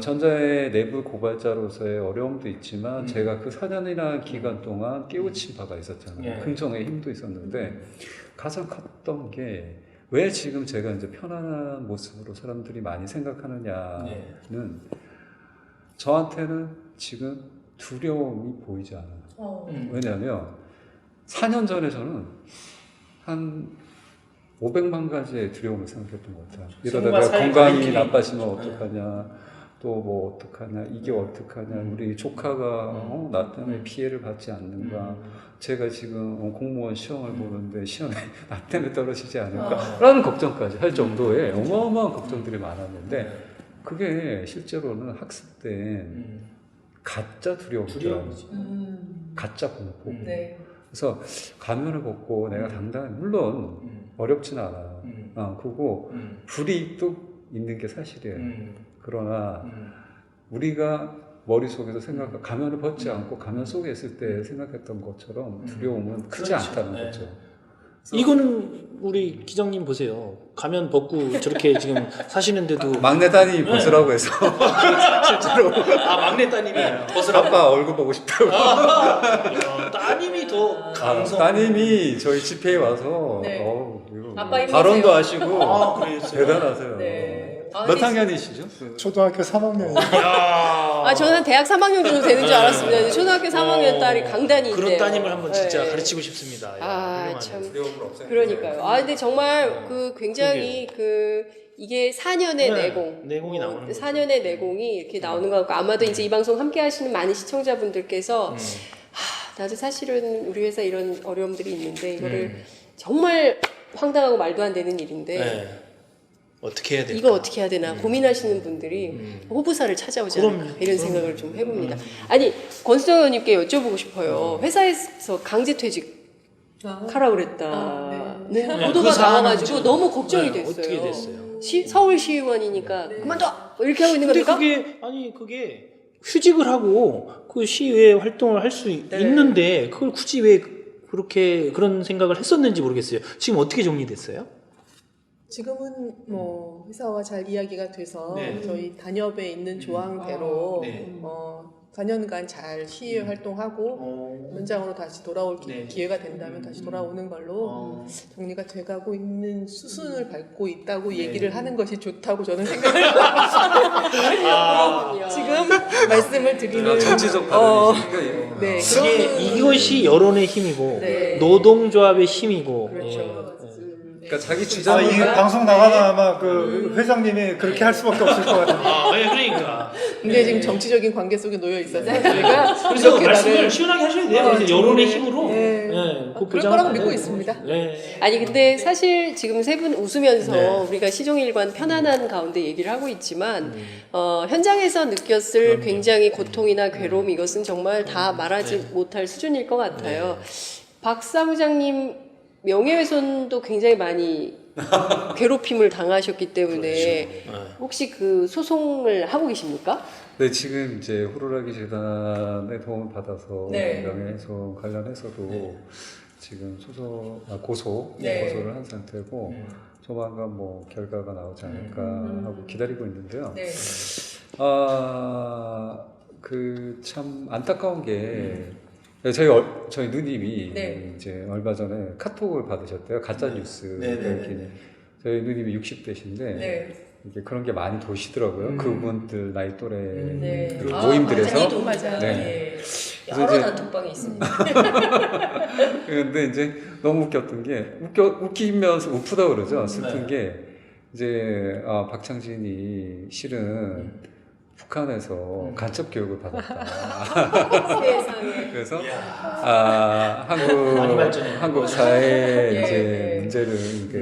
전자의 내부 고발자로서의 어려움도 있지만 제가 그 4년이라는 기간 동안 깨우친 바가 있었잖아요. 예. 긍정의 힘도 있었는데 가장 컸던 게 왜 지금 제가 이제 편안한 모습으로 사람들이 많이 생각하느냐는 저한테는 지금 두려움이 보이지 않아요. 왜냐하면 4년 전에 저는 한 500만 가지의 두려움을 생각했던 것 같아요. 이러다가 건강이 나빠지면 어떡하냐, 또 뭐 어떡하냐, 이게 어떡하냐, 우리 조카가 나 때문에 피해를 받지 않는가, 제가 지금 공무원 시험을 보는데 시험에 나 때문에 떨어지지 않을까 라는 걱정까지 할 정도의 어마어마한 걱정들이 많았는데 그게 실제로는 학습된 가짜 두려움이더라고요. 가짜 공포. 네. 그래서 가면을 벗고 내가 당당히 물론 어렵진 않아요. 그리고 불이 뚝 있는 게 사실이에요. 그러나 우리가 머릿속에서 가면을 벗지 않고 가면 속에 있을 때 생각했던 것처럼 두려움은 크지 그렇죠. 않다는 네. 거죠. 이거는 우리 기장님 보세요. 가면 벗고 저렇게 지금 사시는데도 막내 따님이 벗으라고 해서 실제로 막내 따님이 아빠 얼굴 보고 싶다고. 따님이 더 강성. 따님이 저희 집회에 와서 네. 이거 아빠 힘내세요. 발언도 하시고 그랬어요. 대단하세요. 네. 몇 학년이시죠? 초등학교 3학년. 아, 저는 대학 3학년 정도 되는 줄 알았습니다. 근데 초등학교 3학년 딸이 강단이 있대요. 그런 따님을 한번 진짜 네. 가르치고 싶습니다. 야, 아, 훌륭하네. 참. 두려움을 없애는 그러니까요. 아, 근데 정말 그 굉장히 이게 4년의 네, 내공. 내공이 나오는 거죠. 4년의 내공이 이렇게 나오는 것 같고, 아마도 이제 이 방송 함께 하시는 많은 시청자분들께서, 나도 사실은 우리 회사 이런 어려움들이 있는데, 이거를 정말 황당하고 말도 안 되는 일인데, 네. 어떻게 해야 될까? 이거 어떻게 해야 되나 고민하시는 분들이 호부사를 찾아오지 않을까 이런 생각을 좀 해봅니다. 아니, 권수정 의원님께 여쭤보고 싶어요. 회사에서 강제퇴직 하라 그랬다는 네. 보도가 그 사안은 나와가지고 지금- 너무 걱정이 네, 됐어요. 어떻게 됐어요? 서울시의원이니까 그만둬 이렇게 하고 있는 근데 겁니까? 그게 휴직을 하고 그 시의회 활동을 할 수 있는데 그걸 굳이 왜 그렇게 그런 생각을 했었는지 모르겠어요. 지금 어떻게 정리됐어요? 지금은 뭐 회사와 잘 이야기가 돼서 네. 저희 단협에 있는 조항대로 네. 4년간 잘 시의회 활동하고 현장으로 다시 돌아올 네. 기회가 된다면 다시 돌아오는 걸로 정리가 돼가고 있는 수순을 밟고 있다고 얘기를 하는 것이 좋다고 저는 생각을 지금 말씀을 드리는 정치적 발언이니까 네, 이것이 여론의 힘이고 네. 노동조합의 힘이고 그렇죠. 그러니까 자기 아, 주장을 이 방송 나가면 아마 그 회장님이 그렇게 할 수밖에 없을 것 같아요. 그러니까. 근데 지금 정치적인 관계 속에 놓여 있어서 저희가 그래서 이렇게 말씀을 나를 시원하게 하셔야 돼요. 그래서 여론의 힘으로. 네. 그거 그럴 보장을 거라고 받아야 믿고 돼요. 있습니다. 네. 아니 근데 사실 지금 세 분 웃으면서 네. 우리가 시종일관 편안한 가운데 얘기를 하고 있지만 현장에서 느꼈을 굉장히 고통이나 괴로움 이것은 정말 다 말하지 못할 수준일 것 같아요. 박 사무장님 명예훼손도 굉장히 많이 괴롭힘을 당하셨기 때문에 혹시 그 소송을 하고 계십니까? 네, 지금 이제 호루라기 재단의 도움을 받아서 네. 명예훼손 관련해서도 지금 고소를 한 상태고 조만간 뭐 결과가 나오지 않을까 하고 기다리고 있는데요. 네. 그 참 안타까운 게 저희 누님이 네. 이제 얼마 전에 카톡을 받으셨대요. 가짜 뉴스 이렇게. 저희 누님이 60대신데 네. 이게 그런 게 많이 도시더라고요. 그분들 나이 또래 네. 그 모임들에서. 맞아. 네. 그래서 여러 이제- 단톡방이 있습니다. 근데 이제 너무 웃겼던 게 웃기면서 우프다 그러죠. 슬픈 게 이제 박창진이 실은 북한에서 간첩 교육을 받았다. 세상에. 그래서 많이 발전했네. 한국 사회 예. 이제 문제를 이게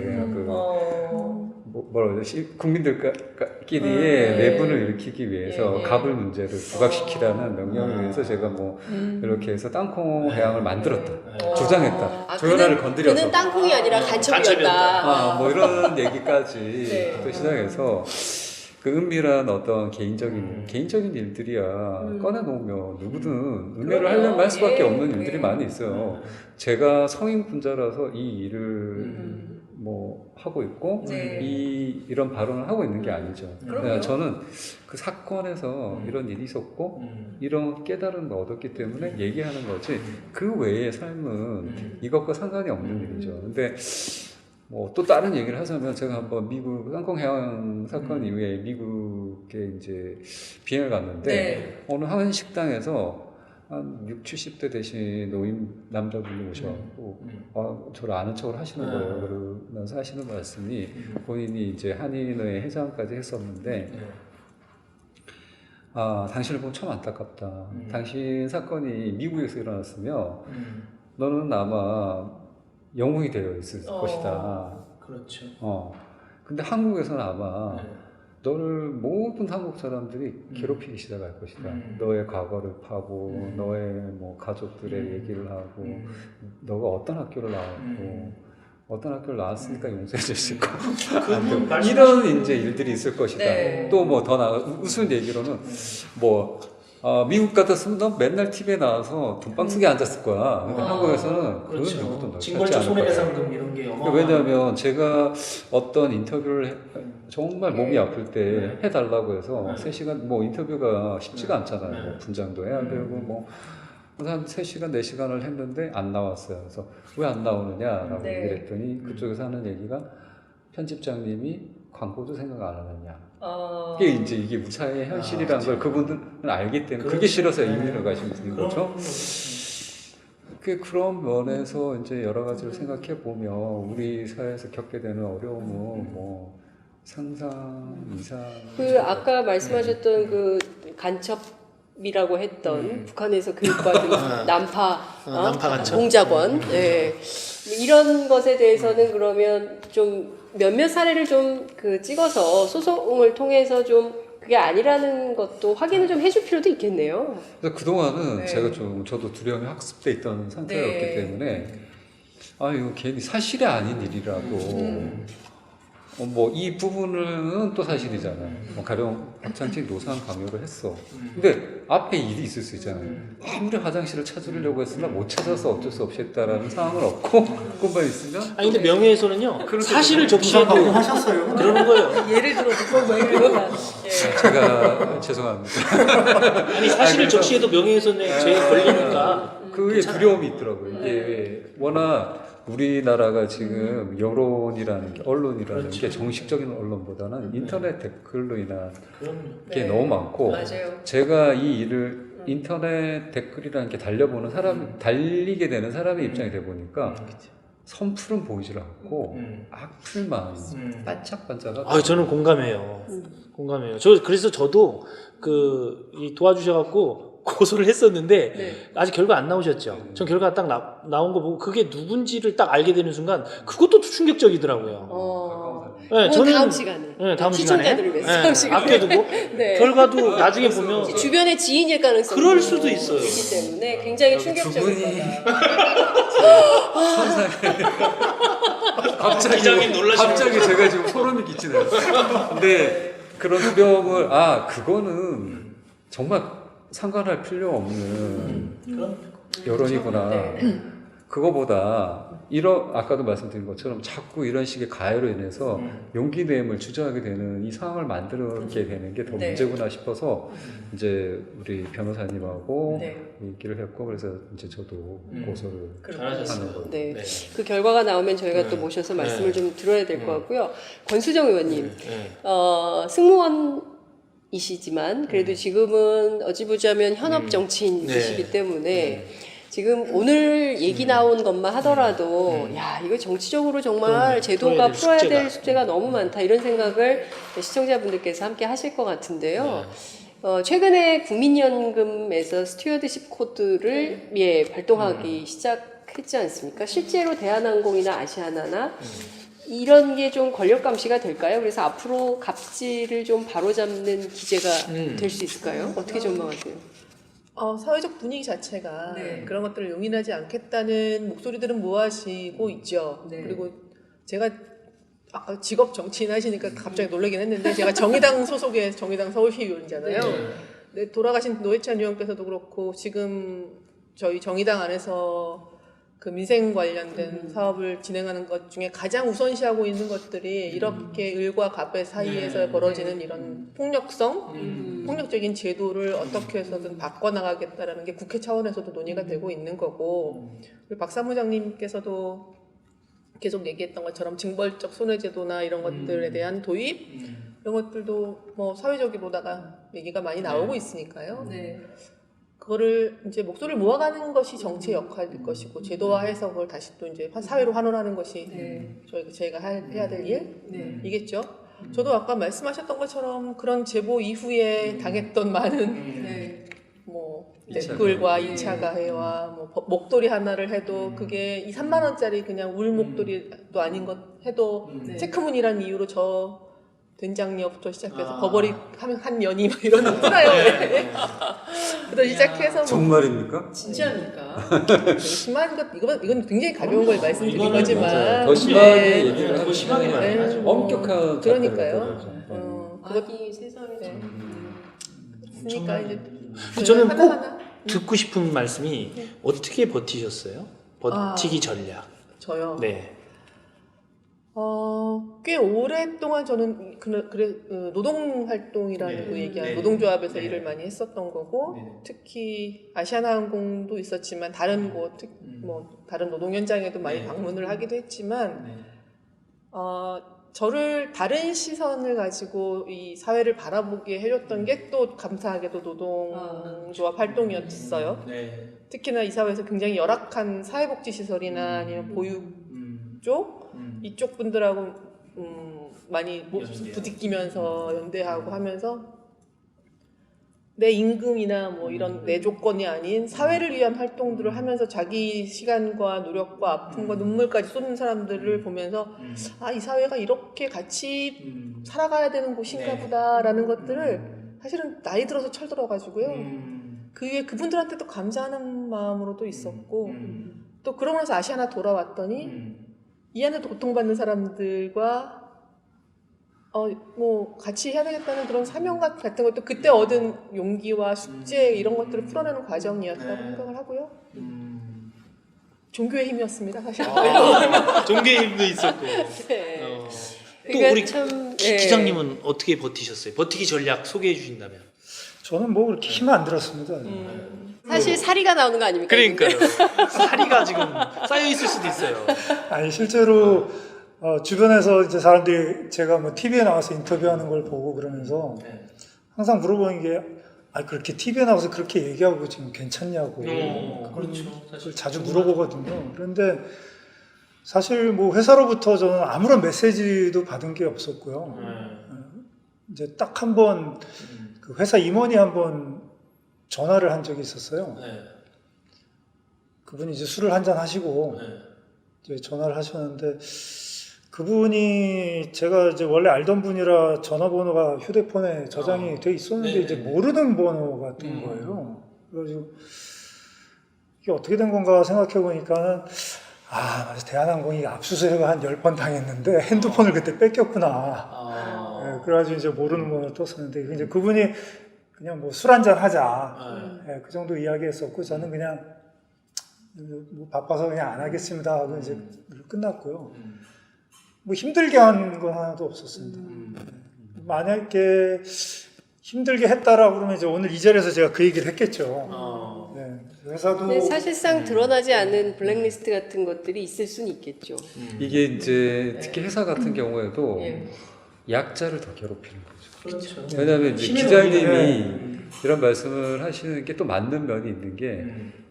뭐라 그러지? 국민들끼리의 내분을 일으키기 위해서 예. 갑을 문제를 부각시키라는 명령을 위해서 제가 뭐 이렇게 해서 땅콩 해양을 만들었다, 조장했다, 조연아를 건드려서 그는 땅콩이 아니라 간첩이었다. 뭐 이런 얘기까지 네. 또 시작해서 그 은밀한 어떤 개인적인 일들이야 꺼내놓으면 누구든 음해를 하려면 할 수밖에 예. 없는 일들이 예. 많이 있어요. 제가 성인분자라서 이 일을 뭐 하고 있고 네. 이런 발언을 하고 있는 게 아니죠. 그럼요. 저는 그 사건에서 이런 일이 있었고 이런 깨달음을 얻었기 때문에 얘기하는 거지 그 외의 삶은 이것과 상관이 없는 일이죠. 근데 뭐 또 다른 얘기를 하자면 제가 한번 미국 땅콩 해양 사건 이후에 미국에 이제 비행을 갔는데 네. 어느 한 식당에서 한 60, 70대 되신 노인 남자분이 오셔갖고 저를 아는 척을 하시는 거예요. 그러면서 하시는 말씀이 본인이 이제 한인의 회장까지 했었는데 당신을 보면 참 안타깝다. 당신 사건이 미국에서 일어났으면 너는 아마 영웅이 되어 있을 것이다. 그렇죠. 근데 한국에서는 아마 너를 모든 한국 사람들이 괴롭히기 시작할 것이다. 너의 과거를 파고, 너의 뭐 가족들의 얘기를 하고, 너가 어떤 학교를 나왔고, 어떤 학교를 나왔으니까 용서해 줄 수 있고, 이런 이제 일들이 있을 것이다. 네. 또 뭐 더 우스운 얘기로는 뭐 미국 같았으면 넌 맨날 TV에 나와서 돈방 속에 앉았을 거야. 근데 한국에서는 그건 누구도 널 찾지 징벌적 않을 거야. 손해배상금 이런 게 어마어마한. 왜냐하면 제가 어떤 인터뷰를 정말 몸이 아플 때 해달라고 해서 3시간 뭐 인터뷰가 쉽지가 않잖아요. 뭐 분장도 해야 되고 뭐 한 3시간 4시간을 했는데 안 나왔어요. 그래서 왜 안 나오느냐라고 네. 얘기를 했더니 그쪽에서 하는 얘기가 편집장님이 광고도 생각 안 하느냐. 이게 이제 이게 무사의 현실이라는 걸 그분들은 알기 때문에 그게 싫어서 이민을 가신 거죠. 그런 면에서 이제 여러 가지를 생각해 보면 우리 사회에서 겪게 되는 어려움은 뭐 상상 이상. 그 아까 말씀하셨던 그 간첩이라고 했던 북한에서 교육받은 난파 간첩. 공작원 이런 것에 대해서는 그러면 좀 몇몇 사례를 좀 그 찍어서 소송을 통해서 좀 그게 아니라는 것도 확인을 좀 해줄 필요도 있겠네요. 그래서 그동안은 네. 제가 저도 두려움이 학습돼 있던 상태였기 네. 때문에 이거 괜히 사실이 아닌 일이라고 뭐 이 부분은 또 사실이잖아요. 뭐 가령 박창진 노상 강요를 했어. 근데 앞에 일이 있을 수 있잖아요. 아무리 화장실을 찾으려고 했으나 못 찾아서 어쩔 수 없이 했다라는 상황은 없고 그것만 있으면 아니 근데 명예훼손은요. 사실을 적시해도 하셨어요. 그러는 거예요. 예를 들어서 뭐 이런 제가 죄송합니다. 아니 사실을 적시해도 명예훼손에 죄에 걸리니까. 그게 두려움이 있더라고요. 이게 워낙 우리나라가 지금 여론이라는 게 언론이라는 게 정식적인 언론보다는 인터넷 댓글로 인한 게 너무 많고 맞아요. 제가 이 일을 인터넷 댓글이라는 게 달려보는 사람 달리게 되는 사람의 입장이 돼 보니까 선풀은 보이질 않고 악플만 반짝반짝하고 저는 공감해요. 공감해요. 그래서 저도 이 도와주셔갖고 고소를 했었는데 네. 아직 결과 안 나오셨죠. 전 결과 딱 나온 거 보고 그게 누군지를 딱 알게 되는 순간 그것도 충격적이더라고요. 네, 그건 다음 시간에. 네, 다음 시간에. 시청자들을 위해서 다음 시간에. 아껴두고 네. 결과도 나중에 보면 주변의 지인일 가능성이 그럴 수도 있어요. 있기 때문에 굉장히 충격적인 그분이 거다. 기자님 놀라시는 갑자기 제가 지금 소름이 끼치네요. 근데 그런 두려움을 그거는 정말 상관할 필요 없는 여론이구나. 그거보다 아까도 말씀드린 것처럼 자꾸 이런 식의 가해로 인해서 용기 내음을 주저하게 되는 이 상황을 만들게 되는 게 더 네. 문제구나 싶어서 이제 우리 변호사님하고 네. 얘기를 했고 그래서 이제 저도 고소를 잘하셨어요. 하는 거예요. 네. 네. 그 결과가 나오면 저희가 또 네. 모셔서 네. 말씀을 좀 들어야 될 것 같고요. 권수정 의원님, 네. 승무원이시지만 그래도 지금은 어찌 보자면 현업 정치인이시기 네. 때문에 지금 오늘 얘기 나온 것만 하더라도 야 이거 정치적으로 정말 제도가 풀어야 될 숙제가 너무 많다 이런 생각을 시청자분들께서 함께 하실 것 같은데요. 최근에 국민연금에서 스튜어드십 코드를 발동하기 시작했지 않습니까? 실제로 대한항공이나 아시아나나 이런 게 좀 권력 감시가 될까요? 그래서 앞으로 갑질을 좀 바로잡는 기제가 될 수 있을까요? 어떻게 전망하세요? 사회적 분위기 자체가 네. 그런 것들을 용인하지 않겠다는 목소리들은 모아지고 있죠. 네. 그리고 제가 아까 직업 정치인 하시니까 갑자기 놀라긴 했는데 제가 정의당 소속의 정의당 서울시의원이잖아요. 네, 돌아가신 노회찬 의원께서도 그렇고 지금 저희 정의당 안에서 그 민생 관련된 사업을 진행하는 것 중에 가장 우선시하고 있는 것들이 이렇게 을과 갑의 사이에서 벌어지는 이런 폭력적인 제도를 어떻게 해서든 바꿔나가겠다라는 게 국회 차원에서도 논의가 되고 있는 거고 그리고 박 사무장님께서도 계속 얘기했던 것처럼 징벌적 손해제도나 이런 것들에 대한 도입 이런 것들도 뭐 사회적으로다가 얘기가 많이 나오고 있으니까요. 네. 그거를 이제 목소리를 모아가는 것이 정치의 역할일 것이고 제도화해서 그걸 다시 또 이제 사회로 환원하는 것이 저희가 해야 될 일이겠죠. 저도 아까 말씀하셨던 것처럼 그런 제보 이후에 당했던 많은 뭐 댓글과 2차 가해와 뭐 목도리 하나를 해도 그게 2, 3만 원짜리 그냥 울 목도리도 아닌 것 해도 체크문이라는 이유로 저 된장녀부터 시작해서 버버리 한 년이 막 이런 거 있잖아요. 부터 시작해서 정말입니까? 진짜입니까? 되게 심한 것 이건 굉장히 가벼운 걸 말씀드린 거지만 더 심하게 네. 얘기를 더 심하게 하면 말해야죠. 엄격한 그러니까요. 아니 세상에 네. 그러니까 정말. 이제 저는 꼭 하나하나 듣고 싶은 말씀이 어떻게 버티셨어요? 버티기 전략. 저요. 네. 꽤 오랫동안 저는 노동활동이라는 거 얘기하는 노동조합에서 일을 많이 했었던 거고 특히 아시아나항공도 있었지만 다른 곳, 다른 노동 현장에도 많이 방문을 하기도 했지만 저를 다른 시선을 가지고 이 사회를 바라보게 해줬던 게 또 감사하게도 노동조합 활동이었어요. 특히나 이 사회에서 굉장히 열악한 사회복지시설이나 아니면 보육 쪽 이쪽 분들하고 많이 부딪히면서 연대하고 하면서 내 임금이나 뭐 이런 내 조건이 아닌 사회를 위한 활동들을 하면서 자기 시간과 노력과 아픔과 눈물까지 쏟는 사람들을 보면서 이 사회가 이렇게 같이 살아가야 되는 곳인가 보다라는 것들을 사실은 나이 들어서 철들어가지고요. 그 위에 그분들한테도 감사하는 마음으로도 있었고 또 그러고 나서 아시아나 돌아왔더니 이 안에도 고통받는 사람들과 뭐 같이 해야 되겠다는 그런 사명감 같은 것도 그때 얻은 용기와 숙제 이런 것들을 풀어내는 과정이었다고 생각을 하고요. 종교의 힘이었습니다, 사실. 종교의 힘도 있었고. 네. 또 그러니까 우리 참, 기장님은 어떻게 버티셨어요? 버티기 전략 소개해 주신다면. 저는 뭐 그렇게 힘 안 들었습니다. 사실 사리가 나오는 거 아닙니까? 그러니까요. 사리가 지금 쌓여 있을 수도 있어요. 아니 실제로 주변에서 이제 사람들이 제가 뭐 TV에 나와서 인터뷰하는 걸 보고 그러면서 항상 물어보는 게 그렇게 TV에 나와서 그렇게 얘기하고 지금 괜찮냐고 그렇죠. 그걸 자주 물어보거든요. 그런데 사실 뭐 회사로부터 저는 아무런 메시지도 받은 게 없었고요. 이제 딱 한 번 그 회사 임원이 한번 전화를 한 적이 있었어요. 그분이 이제 술을 한잔 하시고 이제 전화를 하셨는데 그분이 제가 이제 원래 알던 분이라 전화번호가 휴대폰에 저장이 돼 있었는데 이제 모르는 번호 같은 거예요. 그래가지고 이게 어떻게 된 건가 생각해 보니까는 맞아, 대한항공이 압수수색을 한 10번 당했는데 핸드폰을 그때 뺏겼구나. 네, 그래가지고 이제 모르는 번호를 떴었는데 이제 그분이 그냥 뭐 술 한잔 하자. 네, 그 정도 이야기했었고 저는 그냥 뭐 바빠서 그냥 안 하겠습니다 하고 이제 끝났고요. 뭐 힘들게 한 건 하나도 없었습니다. 만약에 힘들게 했다라고 그러면 이제 오늘 이 자리에서 제가 그 얘기를 했겠죠. 네, 회사도 근데 사실상 드러나지 않은 블랙리스트 같은 것들이 있을 수는 있겠죠. 이게 이제 특히 회사 같은 경우에도 예. 약자를 더 괴롭히는 거죠. 그렇죠. 왜냐하면 이제 힘이 기자님이 이런 말씀을 하시는 게 또 맞는 면이 있는 게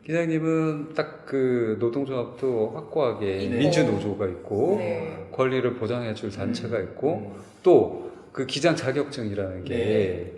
기자님은 딱 그 노동조합도 확고하게 있고. 민주노조가 있고 네. 권리를 보장해줄 단체가 있고 또 그 기장 자격증이라는 게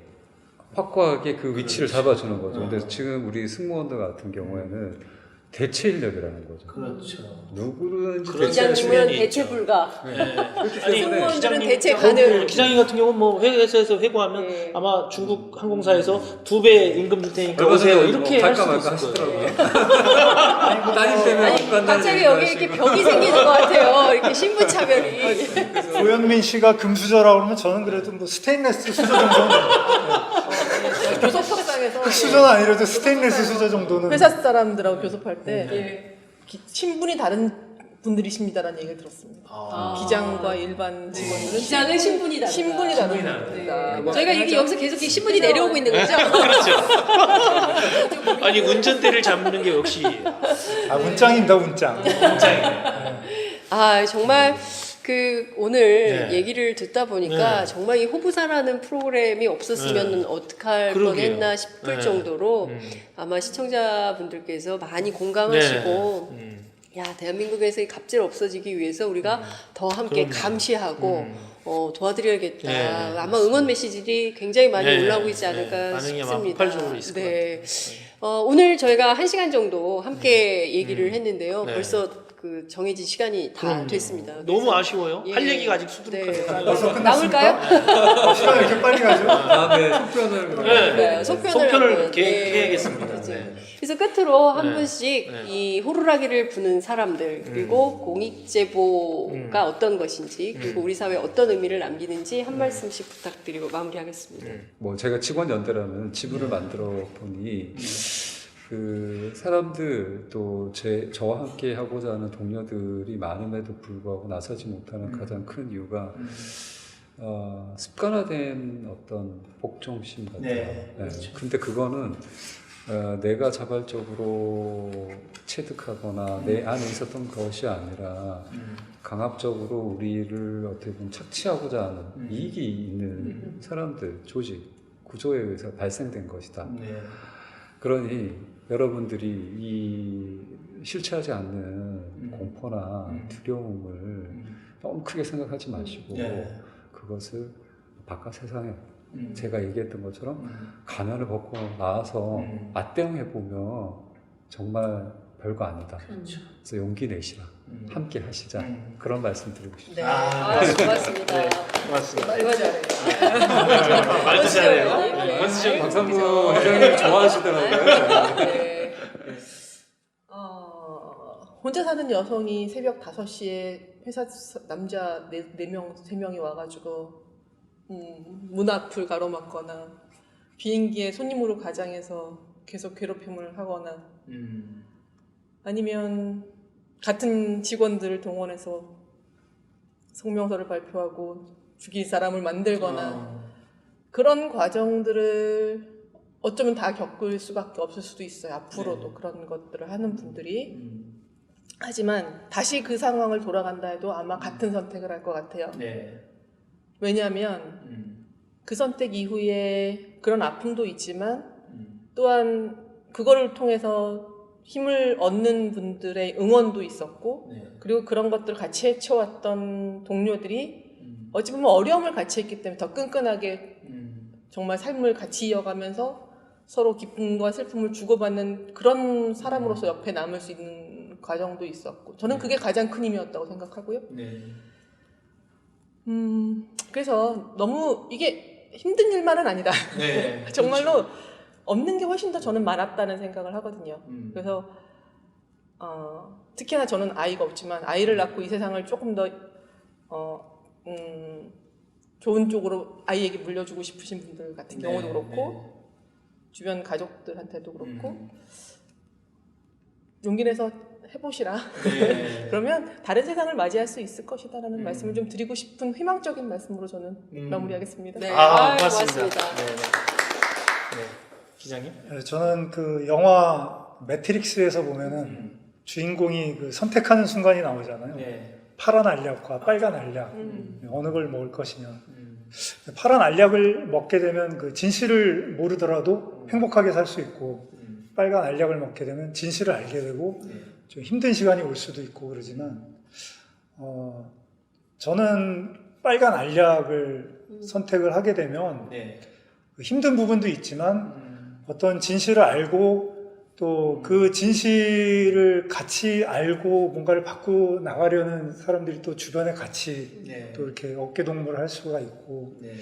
확고하게 그 위치를 잡아주는 거죠. 근데 지금 우리 승무원들 같은 경우에는 대체 인력이라는 거죠. 그렇죠. 누구든지 그런 대체할 수 기장님은 측면이 대체 있죠. 불가. 아니 승무원들은 기장님, 대체 가능. 기장님 같은 경우 뭐 회사에서 회고하면 네. 아마 중국 항공사에서 2배 임금 줄 테니까 얼마 오세요 전에 이렇게 뭐 할 갈까 수도 말까 있을 거예요. 하시더라고요. 따님 때문에 아니, 못 간다는 갑자기 얘기도 여기 이렇게 하시고. 벽이 생기는 것 같아요. 이렇게 신분 차별이. 고현민 씨가 금수저라고 그러면 저는 그래도 뭐 스테인레스 수저 정도는 교섭학상에서 수저는 아니라도 스테인레스 수저 정도는 회사 사람들하고 교섭할 때 예. 신분이 다른 분들이십니다라는 얘기를 들었습니다. 기장과 일반 직원들은 기장은 신분이 다르다. 신분이 신분이 다릅니다. 네. 저희가 이렇게 여기서 계속 이 신분이 내려오고 있는 거죠. 아니 운전대를 잡는 게 역시 문짱입니다 문짱. 아 정말 그 오늘 네. 얘기를 듣다 보니까 네. 정말 이 호부사라는 프로그램이 없었으면 어떡할 그러게요. 뻔했나 싶을 네. 정도로 아마 시청자분들께서 많이 공감하시고 야 대한민국에서 이 갑질 없어지기 위해서 우리가 더 함께 그럼요. 감시하고 도와드려야겠다. 네. 아마 응원 메시지들이 굉장히 많이 네. 올라오고 있지 않을까 네. 반응이 아마 싶습니다. 폭발적으로 있을 것 네. 오늘 저희가 1시간 정도 함께 얘기를 했는데요. 네. 벌써 그 정해진 시간이 다 그럼요. 됐습니다. 너무 그래서 아쉬워요. 예. 할 얘기가 아직 네. 수두룩하게 벌써 끝났습니까? 나올까요? 시간 왜 이렇게 빨리 가죠? 다음에 속편을 네, 속편을 한번, 계획해야겠습니다. 그렇죠. 네. 그래서 끝으로 한 네. 분씩 네. 이 호루라기를 부는 사람들 그리고 공익제보가 어떤 것인지 그리고 우리 사회에 어떤 의미를 남기는지 한 말씀씩 부탁드리고 마무리하겠습니다. 뭐 제가 직원 연대라는 지부를 만들어 보니 그 사람들 또 저와 함께 하고자 하는 동료들이 많음에도 불구하고 나서지 못하는 가장 큰 이유가 습관화된 어떤 복종심 같아요. 네, 그렇죠. 근데 그거는 내가 자발적으로 체득하거나 내 안에 있었던 것이 아니라 강압적으로 우리를 어떻게 보면 착취하고자 하는 이익이 있는 사람들, 조직, 구조에 의해서 발생된 것이다. 그러니 여러분들이 이 실체하지 않는 공포나 두려움을 너무 크게 생각하지 마시고 그것을 바깥 세상에 제가 얘기했던 것처럼 가면을 벗고 나와서 맞대응해 보면 정말 별거 아니다. 그래서 용기 내시라. 함께 하시자. 그런 말씀 드리고 싶습니다. 네, 고맙습니다. 네, 고맙습니다. 이거 잘해요. 말도 잘해요. 네. 원수정 박상무 회장님 좋아하시더라고요. 네. 혼자 사는 여성이 새벽 5시에 회사 남자 4명, 3명이 와가지고 문 앞을 가로막거나 비행기에 손님으로 가장해서 계속 괴롭힘을 하거나 아니면 같은 직원들을 동원해서 성명서를 발표하고 죽일 사람을 만들거나 그런 과정들을 어쩌면 다 겪을 수밖에 없을 수도 있어요. 앞으로도 그런 것들을 하는 분들이. 하지만 다시 그 상황을 돌아간다 해도 아마 같은 선택을 할 것 같아요. 왜냐하면 그 선택 이후에 그런 아픔도 있지만 또한 그거를 통해서 힘을 얻는 분들의 응원도 있었고 그리고 그런 것들을 같이 헤쳐왔던 동료들이 어찌 보면 어려움을 같이 했기 때문에 더 끈끈하게 정말 삶을 같이 이어가면서 서로 기쁨과 슬픔을 주고받는 그런 사람으로서 옆에 남을 수 있는 과정도 있었고 저는 그게 가장 큰 힘이었다고 생각하고요. 그래서 너무 이게 힘든 일만은 아니다. 정말로 없는 게 훨씬 더 저는 많았다는 생각을 하거든요. 그래서 특히나 저는 아이가 없지만 아이를 낳고 이 세상을 조금 더 좋은 쪽으로 아이에게 물려주고 싶으신 분들 같은 경우도 그렇고 주변 가족들한테도 그렇고 용기 내서 해보시라. 네. 그러면 다른 세상을 맞이할 수 있을 것이다라는 말씀을 좀 드리고 싶은 희망적인 말씀으로 저는 마무리하겠습니다. 네. 아, 아유, 고맙습니다. 고맙습니다. 네, 네. 네. 기장님? 저는 그 영화 매트릭스에서 보면은 주인공이 그 선택하는 순간이 나오잖아요. 네. 파란 알약과 빨간 알약 어느 걸 먹을 것이냐. 파란 알약을 먹게 되면 그 진실을 모르더라도 행복하게 살 수 있고 빨간 알약을 먹게 되면 진실을 알게 되고 좀 힘든 시간이 올 수도 있고 그러지만 저는 빨간 알약을 선택을 하게 되면 네. 그 힘든 부분도 있지만 어떤 진실을 알고 또 그 진실을 같이 알고 뭔가를 바꾸어 나가려는 사람들이 또 주변에 같이 네. 또 이렇게 어깨동무를 할 수가 있고 네.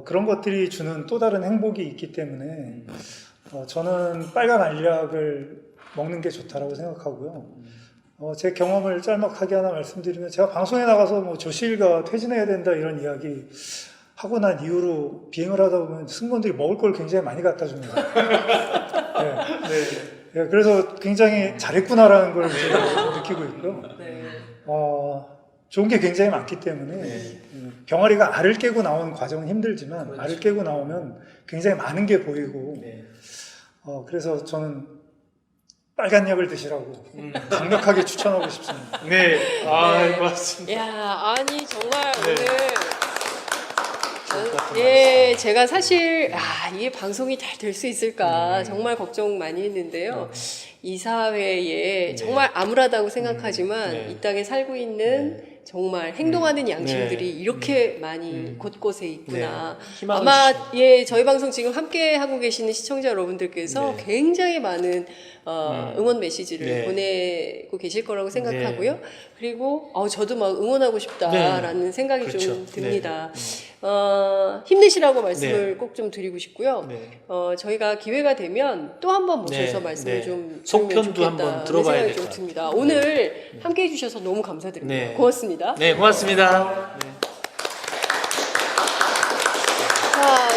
그런 것들이 주는 또 다른 행복이 있기 때문에 저는 빨간 알약을 먹는 게 좋다라고 생각하고요. 제 경험을 짤막하게 하나 말씀드리면 제가 방송에 나가서 뭐 조실과 퇴진해야 된다 이런 이야기 하고 난 이후로 비행을 하다 보면 승무원들이 먹을 걸 굉장히 많이 갖다 줍니다. 네. 네, 그래서 굉장히 잘했구나라는 걸 제가 느끼고 있고요. 네. 좋은 게 굉장히 많기 때문에 병아리가 알을 깨고 나온 과정은 힘들지만 그렇죠. 알을 깨고 나오면 굉장히 많은 게 보이고 네. 그래서 저는 빨간 약을 드시라고 강력하게 추천하고 싶습니다. 네. 아, 고맙습니다. 야, 아니 정말 네. 오늘 같은 예, 제가 사실 이게 방송이 잘 될 수 있을까 네. 정말 걱정 많이 했는데요. 이 사회에 정말 암울하다고 생각하지만 네. 이 땅에 살고 있는 정말 행동하는 양심들이 네. 이렇게 많이 곳곳에 있구나. 희망을 아마 주시고. 예, 저희 방송 지금 함께 하고 계시는 시청자 여러분들께서 네. 굉장히 많은 응원 메시지를 네. 보내고 계실 거라고 생각하고요. 그리고 저도 막 응원하고 싶다라는 생각이 그렇죠. 좀 듭니다. 힘내시라고 말씀을 네. 꼭 좀 드리고 싶고요. 네. 저희가 기회가 되면 또 한 번 모셔서 네. 말씀을 네. 좀 속편도 드리면 한번 좋겠다는 들어봐야 생각이 될 좀 것 듭니다. 오늘 함께 해주셔서 너무 감사드립니다. 네. 고맙습니다. 네, 고맙습니다. 네. 자,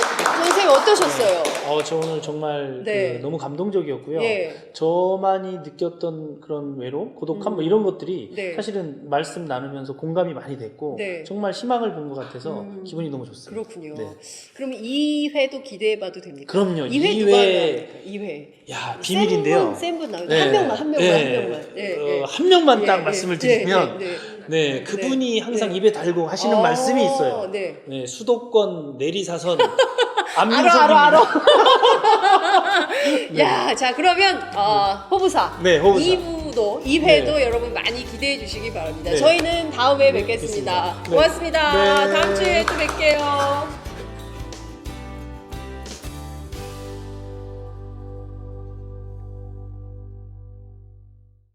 선생님 어떠셨어요? 저 오늘 정말 네. 너무 감동적이었고요. 예. 저만이 느꼈던 그런 외로움, 고독함 뭐 이런 것들이 네. 사실은 말씀 나누면서 공감이 많이 됐고 네. 정말 희망을 본 것 같아서 기분이 너무 좋습니다. 그렇군요. 네. 그럼 2회도 기대해봐도 됩니까? 그럼요. 2회 누가 나옵니까? 2회. 야, 비밀인데요. 센 분 나오죠. 네. 한 명만. 네. 한 명만 딱 예, 말씀을 예, 드리면 네. 네, 그분이 항상 네. 입에 달고 하시는 말씀이 있어요. 네. 네, 수도권 내리사선 알아. 안민석입니다. 야, 자 그러면 호부사 네, 호부사. 2회도 네. 여러분 많이 기대해 주시기 바랍니다. 네. 저희는 다음에 뵙겠습니다. 뵙겠습니다. 네. 고맙습니다. 네. 다음 주에 또 뵐게요.